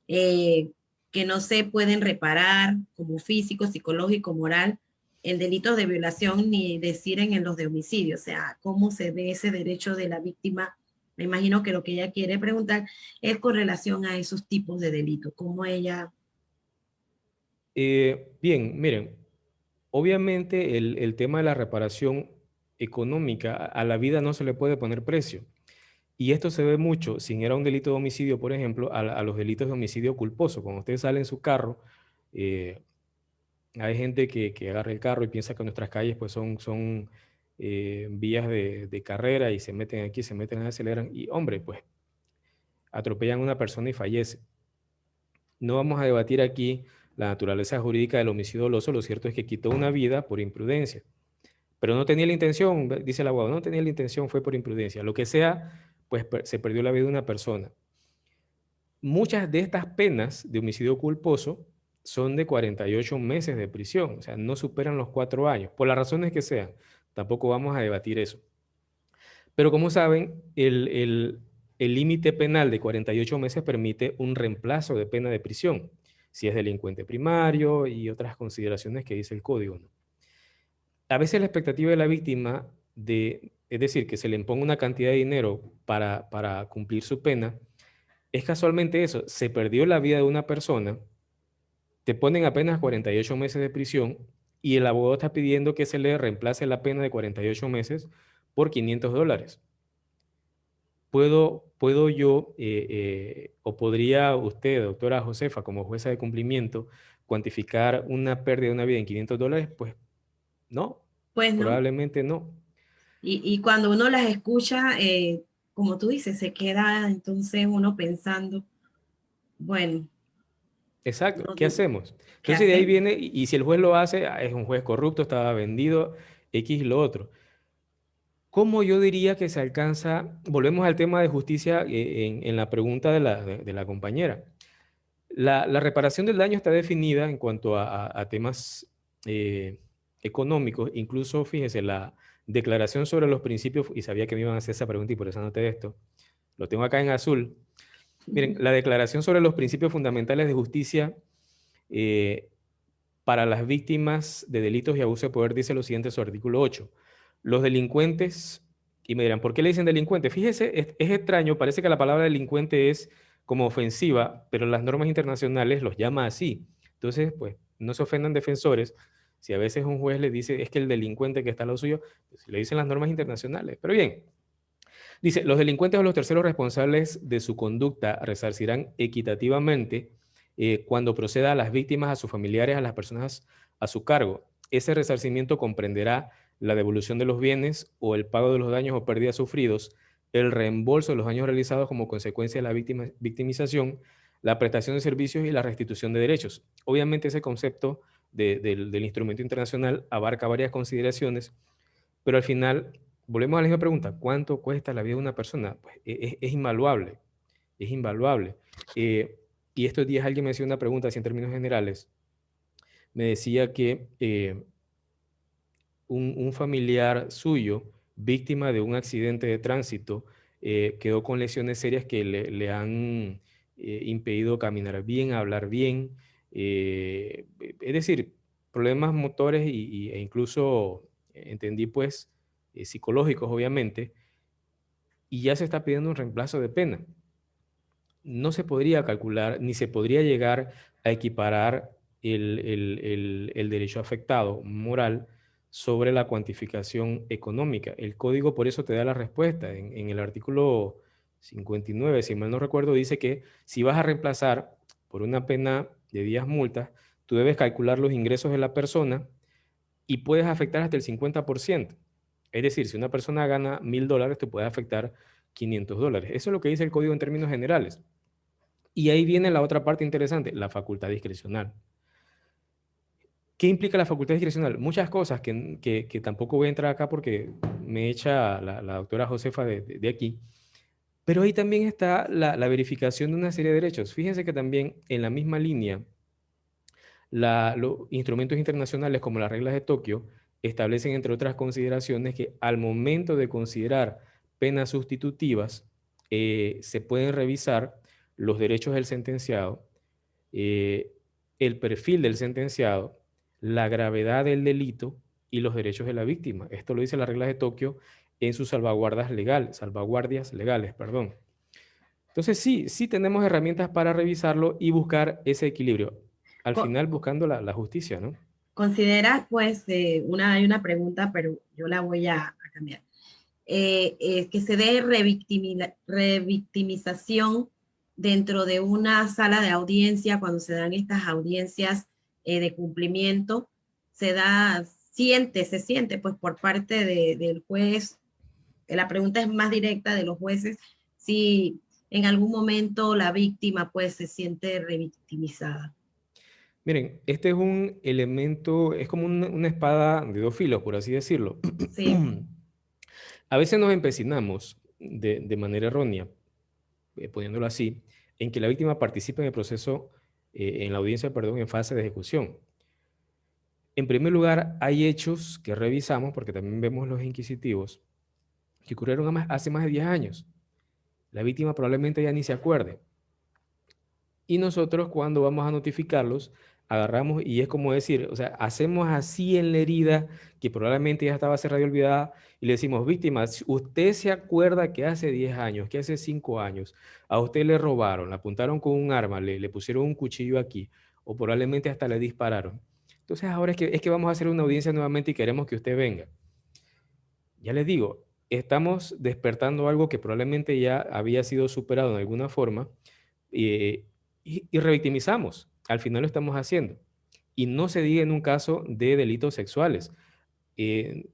eh, que no se pueden reparar como físico, psicológico, moral, en delitos de violación ni decir en los de homicidio. O sea, ¿cómo se ve ese derecho de la víctima? Me imagino que lo que ella quiere preguntar es con relación a esos tipos de delitos, cómo ella... Bien, miren, obviamente el tema de la reparación económica a la vida no se le puede poner precio. Y esto se ve mucho, si era un delito de homicidio, por ejemplo, a los delitos de homicidio culposo. Cuando usted sale en su carro, eh, hay gente que agarra el carro y piensa que nuestras calles pues son vías de carrera y se meten aquí, se meten, aceleran y, hombre, pues atropellan a una persona y fallece. No vamos a debatir aquí la naturaleza jurídica del homicidio doloso, lo cierto es que quitó una vida por imprudencia. Pero no tenía la intención, dice el abogado, no tenía la intención, fue por imprudencia. Lo que sea, pues se perdió la vida de una persona. Muchas de estas penas de homicidio culposo son de 48 meses de prisión, o sea, no superan los 4 años, por las razones que sean. Tampoco vamos a debatir eso. Pero como saben, el límite penal de 48 meses permite un reemplazo de pena de prisión, si es delincuente primario y otras consideraciones que dice el código, ¿no? A veces la expectativa de la víctima, es decir, que se le imponga una cantidad de dinero para cumplir su pena, es casualmente eso, se perdió la vida de una persona, te ponen apenas 48 meses de prisión y el abogado está pidiendo que se le reemplace la pena de 48 meses por $500. ¿Puedo yo, o podría usted, doctora Josefa, como jueza de cumplimiento, cuantificar una pérdida de una vida en $500? Pues no, Pues no. probablemente no. Y cuando uno las escucha, como tú dices, se queda entonces uno pensando, bueno, Exacto, no, ¿qué hacemos? ¿qué Entonces de ahí hacemos? viene, y si el juez lo hace, es un juez corrupto, estaba vendido, X lo otro. ¿Cómo yo diría que se alcanza? Volvemos al tema de justicia en la pregunta de la compañera. La reparación del daño está definida en cuanto a temas eh, económicos, incluso fíjese, la declaración sobre los principios, y sabía que me iban a hacer esa pregunta y por eso anoté esto, lo tengo acá en azul. Miren, la declaración sobre los principios fundamentales de justicia eh, para las víctimas de delitos y abuso de poder dice lo siguiente en su artículo 8. Los delincuentes, y me dirán, ¿por qué le dicen delincuente? Fíjese, es extraño, parece que la palabra delincuente es como ofensiva, pero las normas internacionales los llama así. Entonces, pues, no se ofendan defensores. Si a veces un juez le dice, es que el delincuente que está a lo suyo, pues, le dicen las normas internacionales. Pero bien, dice, los delincuentes o los terceros responsables de su conducta resarcirán equitativamente cuando proceda a las víctimas, a sus familiares, a las personas a su cargo. Ese resarcimiento comprenderá la devolución de los bienes o el pago de los daños o pérdidas sufridos, el reembolso de los daños realizados como consecuencia de la victimización, la prestación de servicios y la restitución de derechos. Obviamente ese concepto del instrumento internacional abarca varias consideraciones, pero al final, volvemos a la misma pregunta, ¿cuánto cuesta la vida de una persona? Pues es invaluable, es invaluable. Y estos días alguien me hacía una pregunta así en términos generales, me decía que un familiar suyo, víctima de un accidente de tránsito, quedó con lesiones serias que le han impedido caminar bien, hablar bien, es decir, problemas motores e incluso, entendí pues, psicológicos obviamente, y ya se está pidiendo un reemplazo de pena. No se podría calcular ni se podría llegar a equiparar el derecho afectado moral sobre la cuantificación económica. El código por eso te da la respuesta. En el artículo 59, si mal no recuerdo, dice que si vas a reemplazar por una pena de 10 multas, tú debes calcular los ingresos de la persona y puedes afectar hasta el 50%. Es decir, si una persona gana $1,000, te puede afectar $500. Eso es lo que dice el código en términos generales. Y ahí viene la otra parte interesante, la facultad discrecional. ¿Qué implica la facultad discrecional? Muchas cosas que tampoco voy a entrar acá porque me echa la doctora Josefa de aquí. Pero ahí también está la verificación de una serie de derechos. Fíjense que también en la misma línea, los instrumentos internacionales como las reglas de Tokio establecen, entre otras consideraciones, que al momento de considerar penas sustitutivas, se pueden revisar los derechos del sentenciado, eh, el perfil del sentenciado, la gravedad del delito y los derechos de la víctima. Esto lo dice la regla de Tokio en sus salvaguardias legales, perdón. Entonces sí tenemos herramientas para revisarlo y buscar ese equilibrio. Al Co- final buscando la justicia, ¿no? Consideras, pues, hay una pregunta, pero yo la voy a cambiar. que se dé revictimización dentro de una sala de audiencia, cuando se dan estas audiencias de cumplimiento, se siente pues por parte del juez. La pregunta es más directa de los jueces, si en algún momento la víctima pues se siente revictimizada. Miren, este es un elemento, es como una espada de dos filos, por así decirlo. Sí, A veces nos empecinamos de manera errónea, poniéndolo así, en que la víctima participe en el proceso, en la audiencia, perdón, en fase de ejecución. En primer lugar, hay hechos que revisamos, porque también vemos los inquisitivos, que ocurrieron hace más de 10 años. La víctima probablemente ya ni se acuerde. Y nosotros, cuando vamos a notificarlos, agarramos y es como decir, o sea, hacemos así en la herida que probablemente ya estaba cerrada y olvidada, y le decimos: víctima, si usted se acuerda que hace 10 años, que hace 5 años, a usted le robaron, le apuntaron con un arma, le pusieron un cuchillo aquí, o probablemente hasta le dispararon. Entonces ahora es que vamos a hacer una audiencia nuevamente y queremos que usted venga. Ya les digo, estamos despertando algo que probablemente ya había sido superado en alguna forma, eh, y revictimizamos. Al final lo estamos haciendo. Y no se diga en un caso de delitos sexuales. Eh,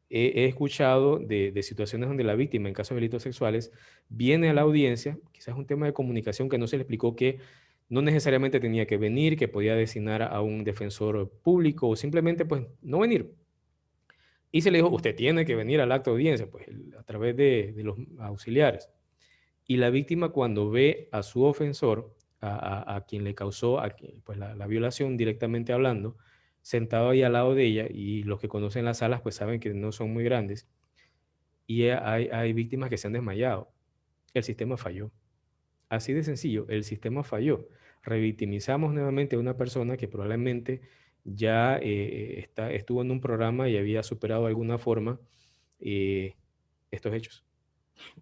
he escuchado de situaciones donde la víctima, en caso de delitos sexuales, viene a la audiencia, quizás un tema de comunicación que no se le explicó, que no necesariamente tenía que venir, que podía designar a un defensor público o simplemente pues no venir. Y se le dijo: usted tiene que venir al acto de audiencia, pues a través de los auxiliares. Y la víctima, cuando ve a su ofensor, a quien le causó pues la violación directamente hablando, sentado ahí al lado de ella, y los que conocen las salas pues saben que no son muy grandes, y hay víctimas que se han desmayado. El sistema falló. Así de sencillo, el sistema falló. Revictimizamos nuevamente a una persona que probablemente ya estuvo en un programa y había superado de alguna forma eh, estos hechos.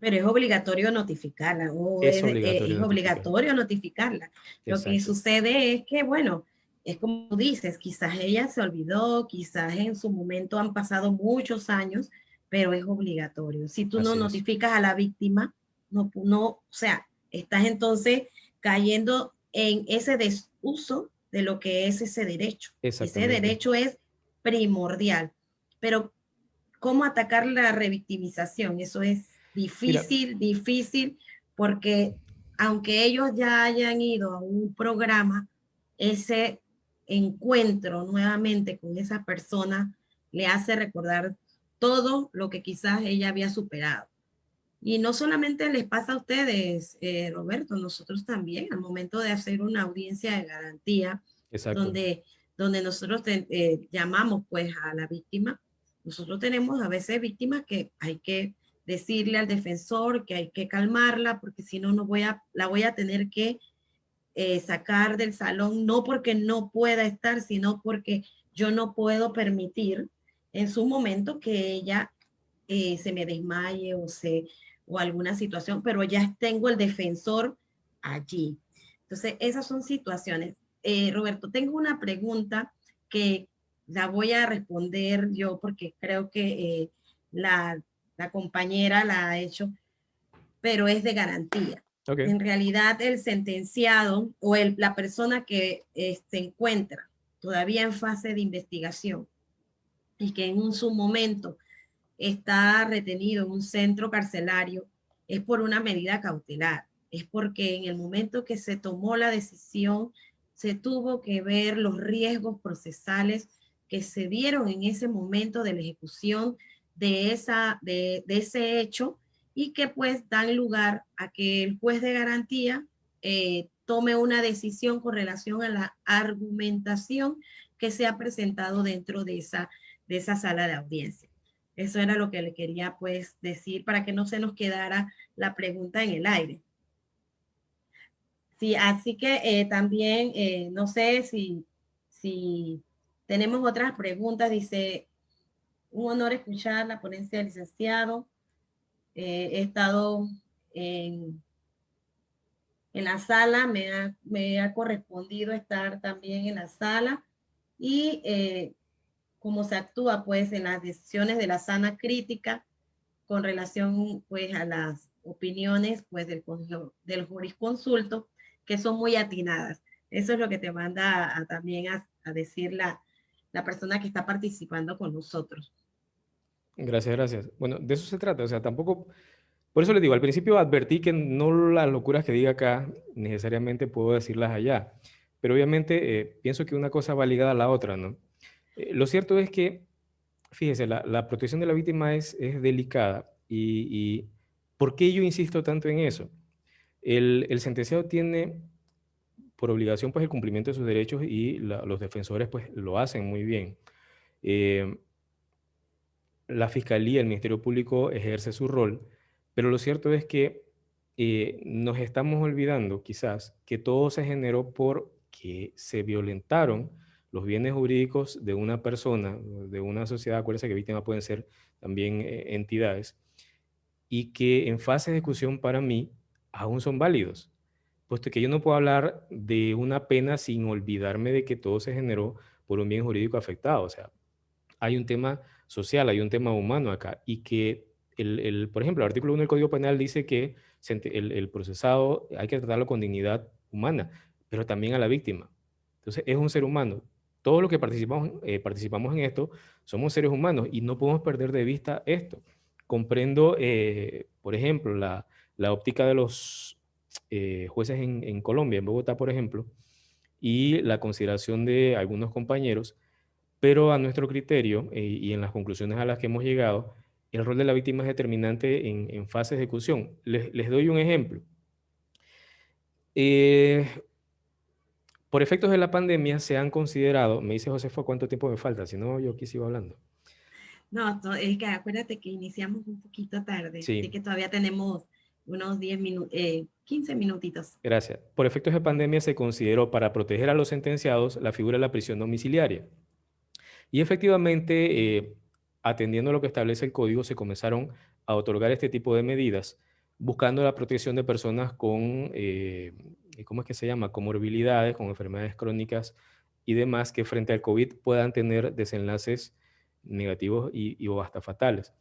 pero es obligatorio notificarla, o Es obligatorio es notificar. obligatorio notificarla. Lo que Exacto. sucede es que, bueno, es como tú dices, quizás ella se olvidó, quizás en su momento han pasado muchos años, pero es obligatorio. Si tú no Así es. notificas a la víctima, o sea, estás entonces cayendo en ese desuso de lo que es ese derecho. Ese Exactamente. derecho es primordial, pero ¿cómo atacar la revictimización? Eso es Mira, difícil, difícil, porque aunque ellos ya hayan ido a un programa, ese encuentro nuevamente con esa persona le hace recordar todo lo que quizás ella había superado. Y no solamente les pasa a ustedes, Roberto, nosotros también, al momento de hacer una audiencia de garantía, exacto. donde nosotros llamamos pues a la víctima, nosotros tenemos a veces víctimas que hay que decirle al defensor que hay que calmarla, porque si no, la voy a tener que sacar del salón, no porque no pueda estar, sino porque yo no puedo permitir en su momento que ella se me desmaye o alguna situación, pero ya tengo el defensor allí. Entonces, esas son situaciones. Roberto, tengo una pregunta que la voy a responder yo porque creo que la compañera la ha hecho, pero es de garantía. Ok. En realidad, el sentenciado o la persona que se encuentra todavía en fase de investigación y que en su momento está retenido en un centro carcelario es por una medida cautelar, es porque en el momento que se tomó la decisión se tuvo que ver los riesgos procesales que se dieron en ese momento de la ejecución de ese hecho y que pues dan lugar a que el juez de garantía tome una decisión con relación a la argumentación que se ha presentado dentro de esa sala de audiencia. Eso era lo que le quería pues decir para que no se nos quedara la pregunta en el aire. Sí, así que también no sé si tenemos otras preguntas. Dice, un honor escuchar la ponencia del licenciado. He estado en, en la sala, me ha correspondido estar también en la sala y cómo se actúa pues en las decisiones de la sana crítica. con relación pues a las opiniones pues del jurisconsulto, que son muy atinadas. Eso es lo que te manda también a decir la persona que está participando con nosotros. Gracias, gracias. Bueno, de eso se trata. O sea, tampoco, por eso les digo, al principio advertí que no las locuras que diga acá necesariamente puedo decirlas allá. Pero obviamente pienso que una cosa va ligada a la otra, ¿no? Lo cierto es que, fíjese, la protección de la víctima es delicada. Y ¿por qué yo insisto tanto en eso? El sentenciado tiene por obligación pues el cumplimiento de sus derechos y los defensores pues lo hacen muy bien. Eh, la Fiscalía, el Ministerio Público ejerce su rol, pero lo cierto es que nos estamos olvidando quizás que todo se generó porque se violentaron los bienes jurídicos de una persona, de una sociedad. Acuérdense que víctimas pueden ser también entidades, y que en fase de ejecución para mí aún son válidos, puesto que yo no puedo hablar de una pena sin olvidarme de que todo se generó por un bien jurídico afectado. O sea, hay un tema social, hay un tema humano acá, y que, por ejemplo, el artículo 1 del Código Penal dice que el procesado hay que tratarlo con dignidad humana, pero también a la víctima. Entonces, es un ser humano. Todos los que participamos en esto somos seres humanos y no podemos perder de vista esto. Comprendo, por ejemplo, la óptica de los jueces en Colombia, en Bogotá, por ejemplo, y la consideración de algunos compañeros, pero a nuestro criterio y en las conclusiones a las que hemos llegado, el rol de la víctima es determinante en fase de ejecución. Les doy un ejemplo. Eh, por efectos de la pandemia se han considerado, me dice Josefo cuánto tiempo me falta, si no yo aquí sigo hablando. No, es que acuérdate que iniciamos un poquito tarde, así Sí, que todavía tenemos unos 10 minutos, 15 minutitos. gracias. Por efectos de pandemia se consideró para proteger a los sentenciados la figura de la prisión domiciliaria. Y efectivamente, atendiendo a lo que establece el código, se comenzaron a otorgar este tipo de medidas, buscando la protección de personas con, ¿cómo es que se llama? Comorbilidades, con enfermedades crónicas y demás, que frente al COVID puedan tener desenlaces negativos o hasta fatales.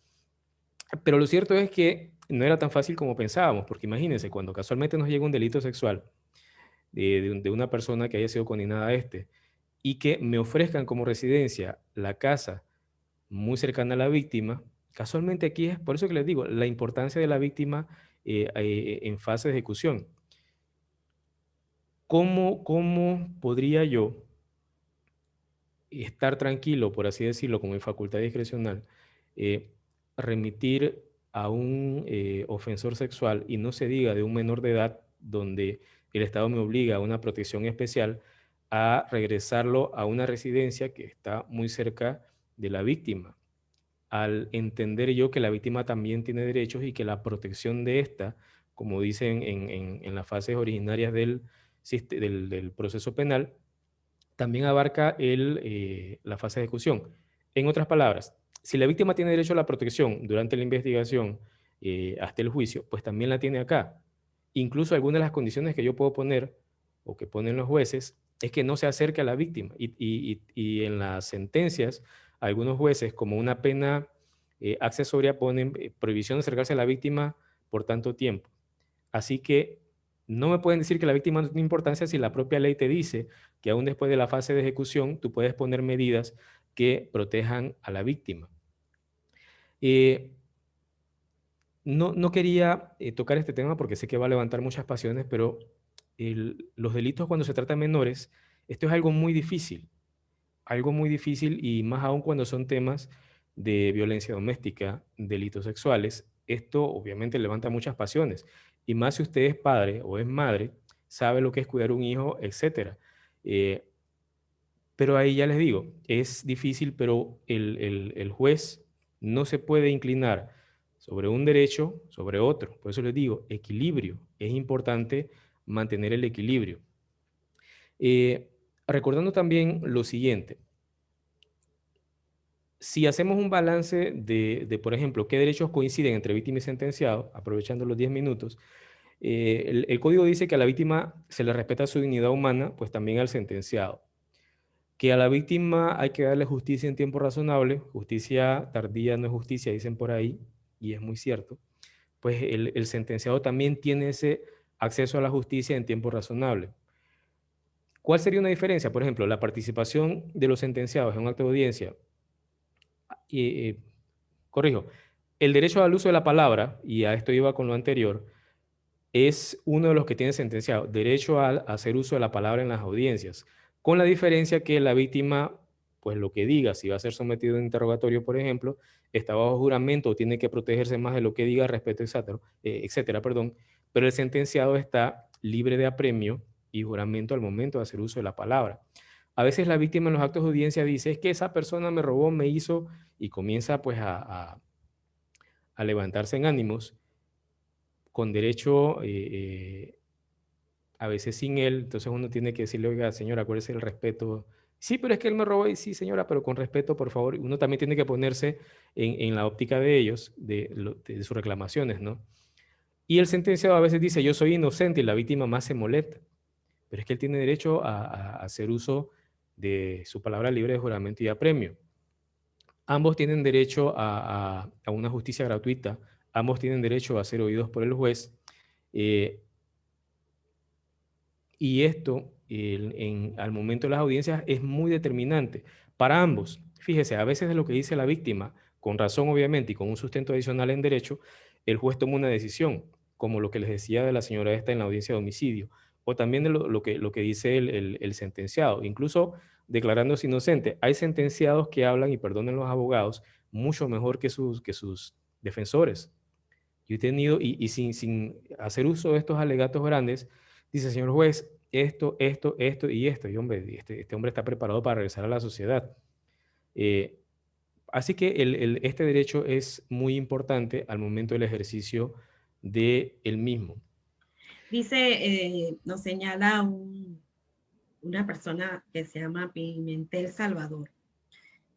Pero lo cierto es que no era tan fácil como pensábamos, porque imagínense, cuando casualmente nos llega un delito sexual de una persona que haya sido condenada a este, y que me ofrezcan como residencia la casa muy cercana a la víctima, casualmente aquí es por eso que les digo, la importancia de la víctima en fase de ejecución. ¿Cómo podría yo estar tranquilo, por así decirlo, con mi facultad discrecional, eh, remitir a un ofensor sexual, y no se diga de un menor de edad, donde el Estado me obliga a una protección especial, a regresarlo a una residencia que está muy cerca de la víctima, al entender yo que la víctima también tiene derechos y que la protección de esta, como dicen en las fases originarias del proceso penal, también abarca la fase de ejecución? En otras palabras, si la víctima tiene derecho a la protección durante la investigación hasta el juicio, pues también la tiene acá. Incluso algunas de las condiciones que yo puedo poner o que ponen los jueces es que no se acerque a la víctima. Y en las sentencias, algunos jueces, como una pena accesoria, ponen prohibición de acercarse a la víctima por tanto tiempo. Así que no me pueden decir que la víctima no tiene importancia si la propia ley te dice que aún después de la fase de ejecución tú puedes poner medidas que protejan a la víctima. Eh, no quería tocar este tema porque sé que va a levantar muchas pasiones, pero los delitos cuando se trata de menores, esto es algo muy difícil, y más aún cuando son temas de violencia doméstica, delitos sexuales. Esto obviamente levanta muchas pasiones, y más si usted es padre o es madre, sabe lo que es cuidar un hijo, etcétera. Eh, pero ahí ya les digo, es difícil, pero el juez no se puede inclinar sobre un derecho, sobre otro. Por eso les digo, equilibrio. Es importante mantener el equilibrio. Eh, recordando también lo siguiente, si hacemos un balance por ejemplo, qué derechos coinciden entre víctima y sentenciado, aprovechando los 10 minutos, el código dice que a la víctima se le respeta su dignidad humana, pues también al sentenciado. Que a la víctima hay que darle justicia en tiempo razonable, justicia tardía no es justicia, dicen por ahí, y es muy cierto, pues el sentenciado también tiene ese acceso a la justicia en tiempo razonable. ¿Cuál sería una diferencia? Por ejemplo, la participación de los sentenciados en un acto de audiencia. eh, Corrijo, el derecho al uso de la palabra, y a esto iba con lo anterior, es uno de los que tiene sentenciado, derecho a hacer uso de la palabra en las audiencias, con la diferencia que la víctima, pues lo que diga, si va a ser sometido a un interrogatorio, por ejemplo, está bajo juramento o tiene que protegerse más de lo que diga respecto, etcétera, perdón, pero el sentenciado está libre de apremio y juramento al momento de hacer uso de la palabra. A veces la víctima en los actos de audiencia dice, es que esa persona me robó, me hizo, y comienza pues a levantarse en ánimos, con derecho, a veces sin él, entonces uno tiene que decirle, oiga, señora, acuérdese el respeto. Sí, pero es que él me robó, y sí, señora, pero con respeto, por favor. Uno también tiene que ponerse en la óptica de ellos, de sus reclamaciones, ¿no? Y el sentenciado a veces dice, yo soy inocente, y la víctima más se molesta, pero es que él tiene derecho a hacer uso de su palabra libre de juramento y apremio. Ambos tienen derecho a una justicia gratuita, ambos tienen derecho a ser oídos por el juez, eh, y esto al momento de las audiencias es muy determinante para ambos. Fíjese, a veces de lo que dice la víctima, con razón obviamente y con un sustento adicional en derecho, el juez toma una decisión, como lo que les decía de la señora esta en la audiencia de homicidio, o también de lo que dice el sentenciado, incluso declarándose inocente. Hay sentenciados que hablan, y perdonen los abogados, mucho mejor que sus defensores. Yo he tenido, y sin hacer uso de estos alegatos grandes, dice, señor juez, esto y esto. Y hombre, este hombre está preparado para regresar a la sociedad. Eh, Así que este derecho es muy importante al momento del ejercicio de el mismo. Dice, nos señala una persona que se llama Pimentel Salvador.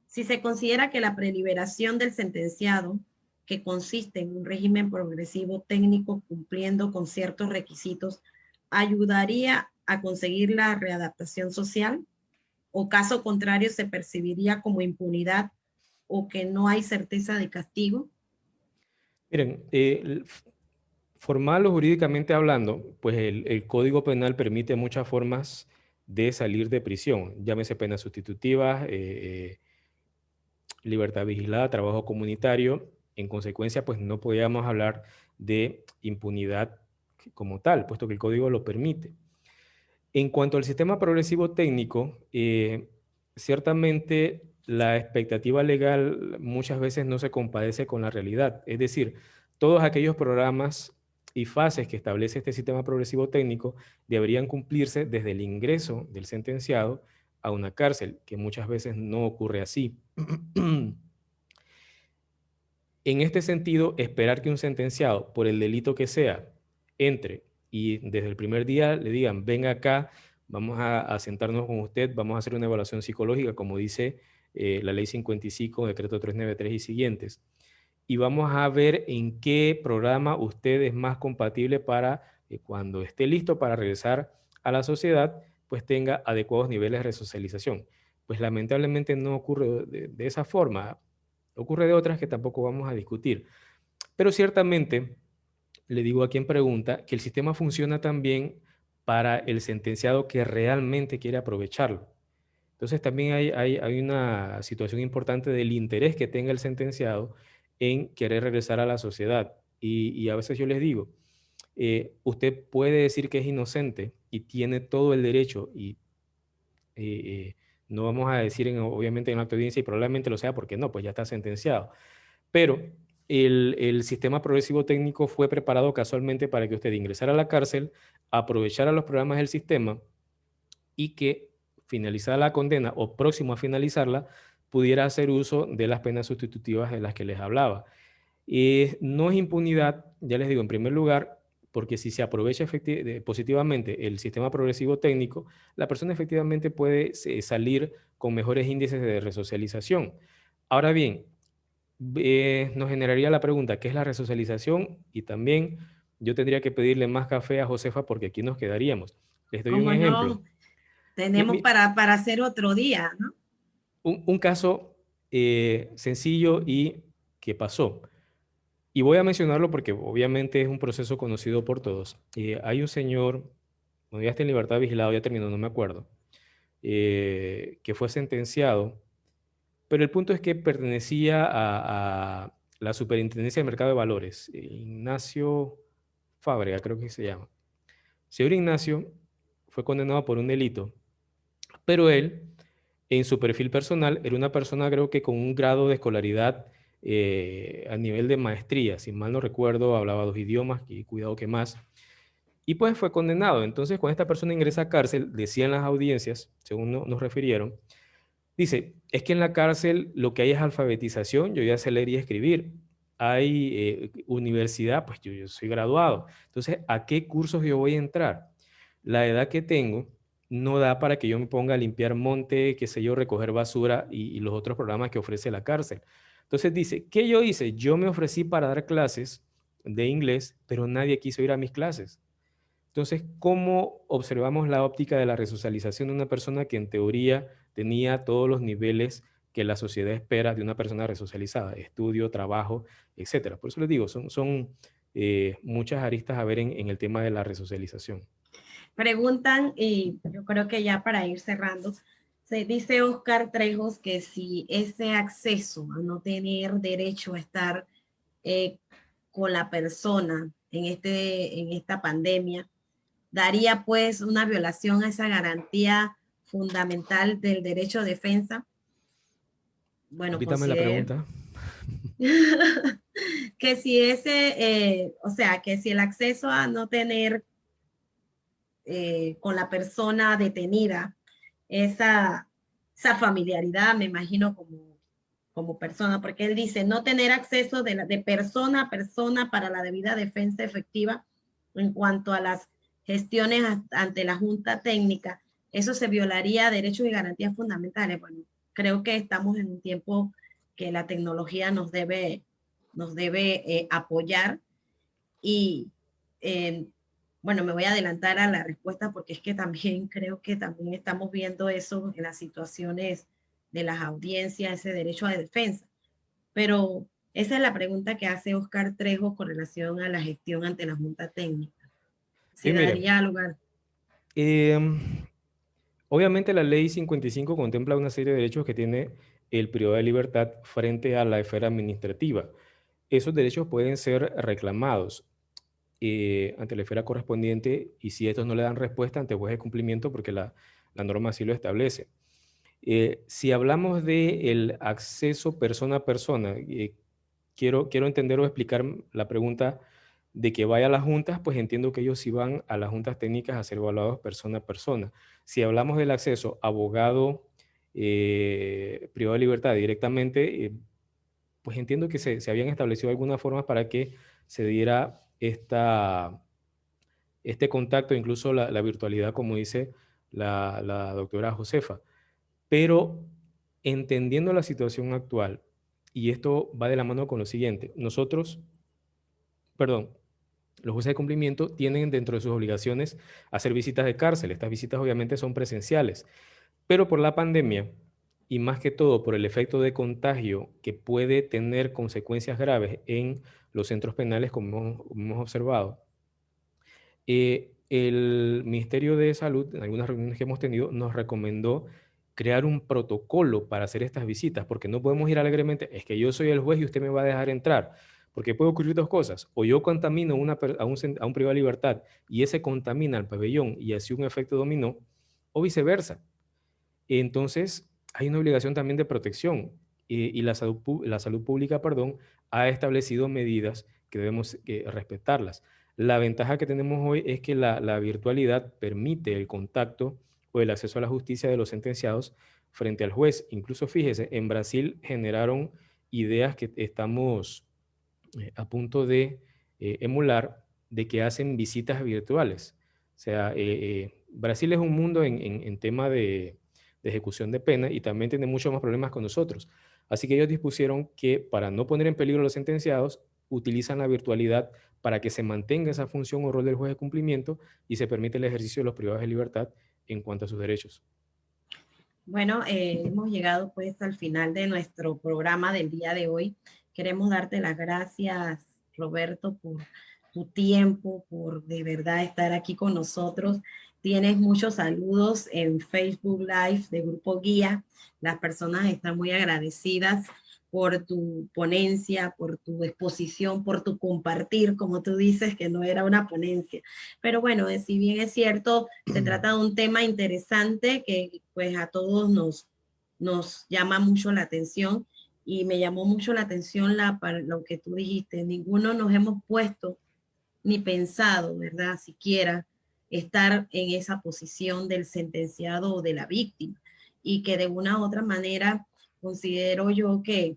Si se considera que la preliberación del sentenciado, que consiste en un régimen progresivo técnico cumpliendo con ciertos requisitos, ayudaría a conseguir la readaptación social, o caso contrario se percibiría como impunidad o que no hay certeza de castigo. Miren, formal o jurídicamente hablando, pues el Código Penal permite muchas formas de salir de prisión, llámese penas sustitutivas, libertad vigilada, trabajo comunitario. En consecuencia, pues no podíamos hablar de impunidad como tal, puesto que el código lo permite. En cuanto al sistema progresivo técnico, ciertamente la expectativa legal muchas veces no se compadece con la realidad. Es decir, todos aquellos programas y fases que establece este sistema progresivo técnico deberían cumplirse desde el ingreso del sentenciado a una cárcel, que muchas veces no ocurre así. En este sentido, esperar que un sentenciado, por el delito que sea, entre y desde el primer día le digan, venga acá, vamos a sentarnos con usted, vamos a hacer una evaluación psicológica, como dice la ley 55, decreto 393 y siguientes, y vamos a ver en qué programa usted es más compatible para cuando esté listo para regresar a la sociedad, pues tenga adecuados niveles de resocialización. Pues lamentablemente no ocurre de esa forma. Ocurre de otras que tampoco vamos a discutir. Pero ciertamente, le digo a quien pregunta, que el sistema funciona también para el sentenciado que realmente quiere aprovecharlo. Entonces también hay una situación importante del interés que tenga el sentenciado en querer regresar a la sociedad. Y a veces yo les digo, usted puede decir que es inocente y tiene todo el derecho y no vamos a decir obviamente en la audiencia y probablemente lo sea porque no, pues ya está sentenciado. Pero el sistema progresivo técnico fue preparado casualmente para que usted ingresara a la cárcel, aprovechara los programas del sistema y que finalizada la condena o próximo a finalizarla, pudiera hacer uso de las penas sustitutivas de las que les hablaba. No es impunidad, ya les digo, en primer lugar, porque si se aprovecha positivamente el sistema progresivo técnico, la persona efectivamente puede salir con mejores índices de resocialización. Ahora bien, nos generaría la pregunta, ¿qué es la resocialización? Y también yo tendría que pedirle más café a Josefa porque aquí nos quedaríamos. Les doy un Como ejemplo. no, tenemos para hacer otro día, ¿no? Un caso sencillo y que pasó. Y voy a mencionarlo porque obviamente es un proceso conocido por todos. Hay un señor, bueno, ya está en libertad vigilado, ya terminó, no me acuerdo, que fue sentenciado, pero el punto es que pertenecía a la Superintendencia del Mercado de Valores, Ignacio Fábrega, creo que se llama. Señor Ignacio fue condenado por un delito, pero él, en su perfil personal, era una persona creo que con un grado de escolaridad a nivel de maestría, si mal no recuerdo, hablaba 2 idiomas, y cuidado que más, y pues fue condenado. Entonces, cuando esta persona ingresa a cárcel, decían las audiencias, según nos refirieron, dice, es que en la cárcel lo que hay es alfabetización, yo ya sé leer y escribir. Hay universidad, pues yo soy graduado. Entonces, ¿a qué cursos yo voy a entrar? La edad que tengo no da para que yo me ponga a limpiar monte, qué sé yo, recoger basura y los otros programas que ofrece la cárcel. Entonces dice, ¿qué yo hice? Yo me ofrecí para dar clases de inglés, pero nadie quiso ir a mis clases. Entonces, ¿cómo observamos la óptica de la resocialización de una persona que en teoría tenía todos los niveles que la sociedad espera de una persona resocializada? Estudio, trabajo, etcétera. Por eso les digo, son muchas aristas a ver en el tema de la resocialización. Preguntan, y yo creo que ya para ir cerrando, se dice Oscar Trejos que si ese acceso a no tener derecho a estar eh, con la persona en esta pandemia daría pues una violación a esa garantía fundamental del derecho a defensa. Bueno, Repítame la considero pregunta. que si o sea, que si el acceso a no tener con la persona detenida, esa, esa familiaridad, me imagino como persona, porque él dice no tener acceso de persona a persona para la debida defensa efectiva en cuanto a las gestiones ante la Junta Técnica, eso se violaría derechos y garantías fundamentales. Bueno, creo que estamos en un tiempo que la tecnología nos debe apoyar y bueno, me voy a adelantar a la respuesta porque es que también creo que también estamos viendo eso en las situaciones de las audiencias, ese derecho a defensa. Pero esa es la pregunta que hace Oscar Trejo con relación a la gestión ante la Junta Técnica. Si Mire, daría lugar. obviamente la ley 55 contempla una serie de derechos que tiene el privado de libertad frente a la esfera administrativa. Esos derechos pueden ser reclamados ante la esfera correspondiente y si estos no le dan respuesta ante juez de cumplimiento porque la norma así lo establece. Si hablamos del acceso persona a persona, quiero entender o explicar la pregunta de que vaya a las juntas, pues entiendo que ellos sí van a las juntas técnicas a ser evaluados persona a persona. Si hablamos del acceso abogado privado de libertad directamente, pues entiendo que se habían establecido algunas formas para que se diera este contacto, incluso la virtualidad, como dice la doctora Josefa. Pero entendiendo la situación actual, y esto va de la mano con lo siguiente, los jueces de cumplimiento tienen dentro de sus obligaciones hacer visitas de cárcel. Estas visitas obviamente son presenciales, pero por la pandemia y más que todo por el efecto de contagio que puede tener consecuencias graves en los centros penales, como hemos observado, el Ministerio de Salud, en algunas reuniones que hemos tenido, nos recomendó crear un protocolo para hacer estas visitas, porque no podemos ir alegremente, es que yo soy el juez y usted me va a dejar entrar, porque puede ocurrir dos cosas, o yo contamino a un privado de libertad y ese contamina al pabellón y así un efecto dominó, o viceversa. Entonces, hay una obligación también de protección y la salud pública, perdón, ha establecido medidas que debemos respetarlas. La ventaja que tenemos hoy es que la virtualidad permite el contacto o el acceso a la justicia de los sentenciados frente al juez. Incluso fíjese, en Brasil generaron ideas que estamos a punto de emular, de que hacen visitas virtuales. O sea, Brasil es un mundo en tema de ejecución de pena y también tiene muchos más problemas con nosotros. Así que ellos dispusieron que para no poner en peligro a los sentenciados, utilizan la virtualidad para que se mantenga esa función o rol del juez de cumplimiento y se permite el ejercicio de los privados de libertad en cuanto a sus derechos. Bueno, hemos llegado pues al final de nuestro programa del día de hoy. Queremos darte las gracias, Roberto, por tu tiempo, por de verdad estar aquí con nosotros. Tienes muchos saludos en Facebook Live de Grupo Guía. Las personas están muy agradecidas por tu ponencia, por tu exposición, por tu compartir, como tú dices, que no era una ponencia. Pero bueno, si bien es cierto, se trata de un tema interesante que pues a todos nos llama mucho la atención, y me llamó mucho la atención lo que tú dijiste. Ninguno nos hemos puesto ni pensado, ¿verdad? Siquiera estar en esa posición del sentenciado o de la víctima, y que de una u otra manera considero yo que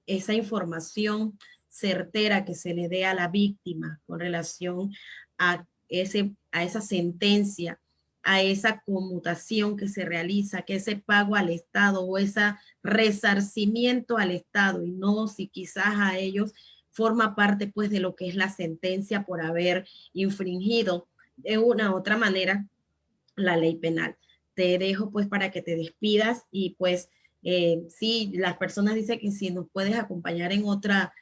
esa información certera que se le dé a la víctima con relación a esa sentencia, a esa conmutación que se realiza, que ese pago al Estado o ese resarcimiento al Estado, y no si quizás a ellos forma parte pues de lo que es la sentencia por haber infringido de una u otra manera la ley penal. Te dejo pues para que te despidas, y pues sí, las personas dicen que si nos puedes acompañar en otra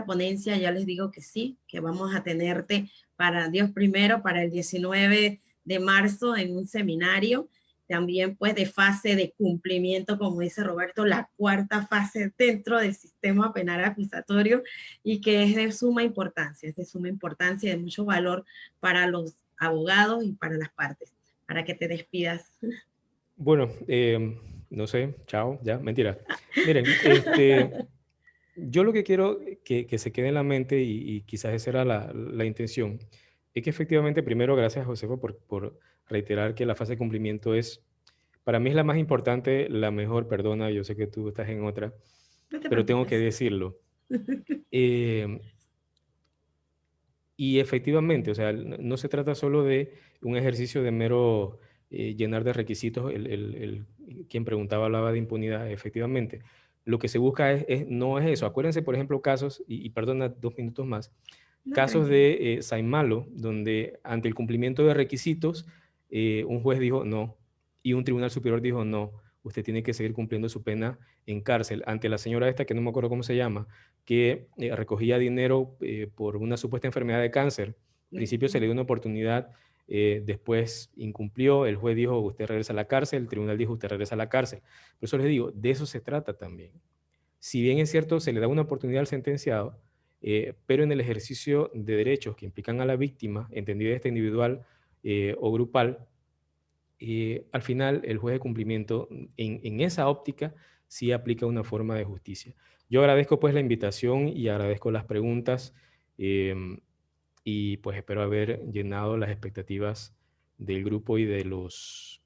ponencia, ya les digo que sí, que vamos a tenerte para Dios primero, para el 19 de marzo en un seminario, también pues de fase de cumplimiento, como dice Roberto, la cuarta fase dentro del sistema penal acusatorio, y que es de suma importancia, es de suma importancia y de mucho valor para los abogados y para las partes. Para que te despidas. Bueno, no sé, chao, ya, mentira. Miren, yo lo que quiero que se quede en la mente, y quizás esa era la intención, es que efectivamente, primero, gracias, Josefo, por reiterar que la fase de cumplimiento es, para mí es la más importante, la mejor. Perdona, yo sé que tú estás en otra, No te pero tengo que preocupes. decirlo. Y efectivamente, o sea, no se trata solo de un ejercicio de mero llenar de requisitos. Quien preguntaba hablaba de impunidad, efectivamente. Lo que se busca no es eso. Acuérdense, por ejemplo, casos, y perdona 2 minutos más, No, casos tranquilo. de Saimalo, donde ante el cumplimiento de requisitos, un juez dijo no, y un tribunal superior dijo no, usted tiene que seguir cumpliendo su pena en cárcel. Ante la señora esta, que no me acuerdo cómo se llama, que recogía dinero por una supuesta enfermedad de cáncer. Al principio se le dio una oportunidad, después incumplió, el juez dijo usted regresa a la cárcel, el tribunal dijo usted regresa a la cárcel. Por eso les digo, de eso se trata también. Si bien es cierto, se le da una oportunidad al sentenciado, pero en el ejercicio de derechos que implican a la víctima, entendida esta individual o grupal, al final el juez de cumplimiento en esa óptica sí aplica una forma de justicia. Yo agradezco pues la invitación y agradezco las preguntas, y pues espero haber llenado las expectativas del grupo y de los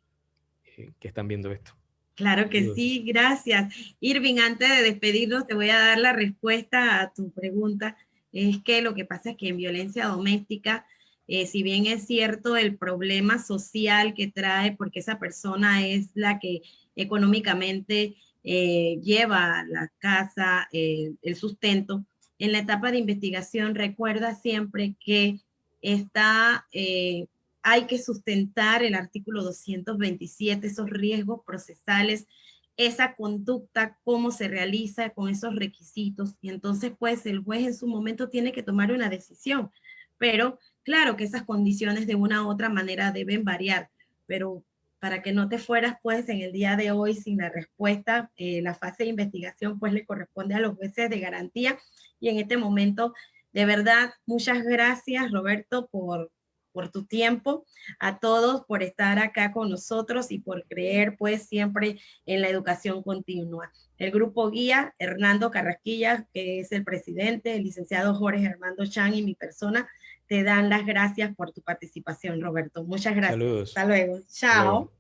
que están viendo esto. Claro que Saludos. sí, gracias. Irving, antes de despedirnos, te voy a dar la respuesta a tu pregunta. Es que lo que pasa es que en violencia doméstica, si bien es cierto el problema social que trae, porque esa persona es la que económicamente lleva la casa, el sustento, en la etapa de investigación recuerda siempre que está hay que sustentar el artículo 227, esos riesgos procesales, esa conducta, cómo se realiza con esos requisitos. Y entonces, pues, el juez en su momento tiene que tomar una decisión. Pero claro que esas condiciones de una u otra manera deben variar. Pero para que no te fueras, pues, en el día de hoy sin la respuesta, la fase de investigación, pues, le corresponde a los jueces de garantía. Y en este momento, de verdad, muchas gracias, Roberto, por tu tiempo, a todos por estar acá con nosotros y por creer pues siempre en la educación continua. El grupo guía, Hernando Carrasquilla, que es el presidente, el licenciado Jorge Armando Chan y mi persona, te dan las gracias por tu participación, Roberto. Muchas gracias. Saludos. Hasta luego. Hasta luego. Chao.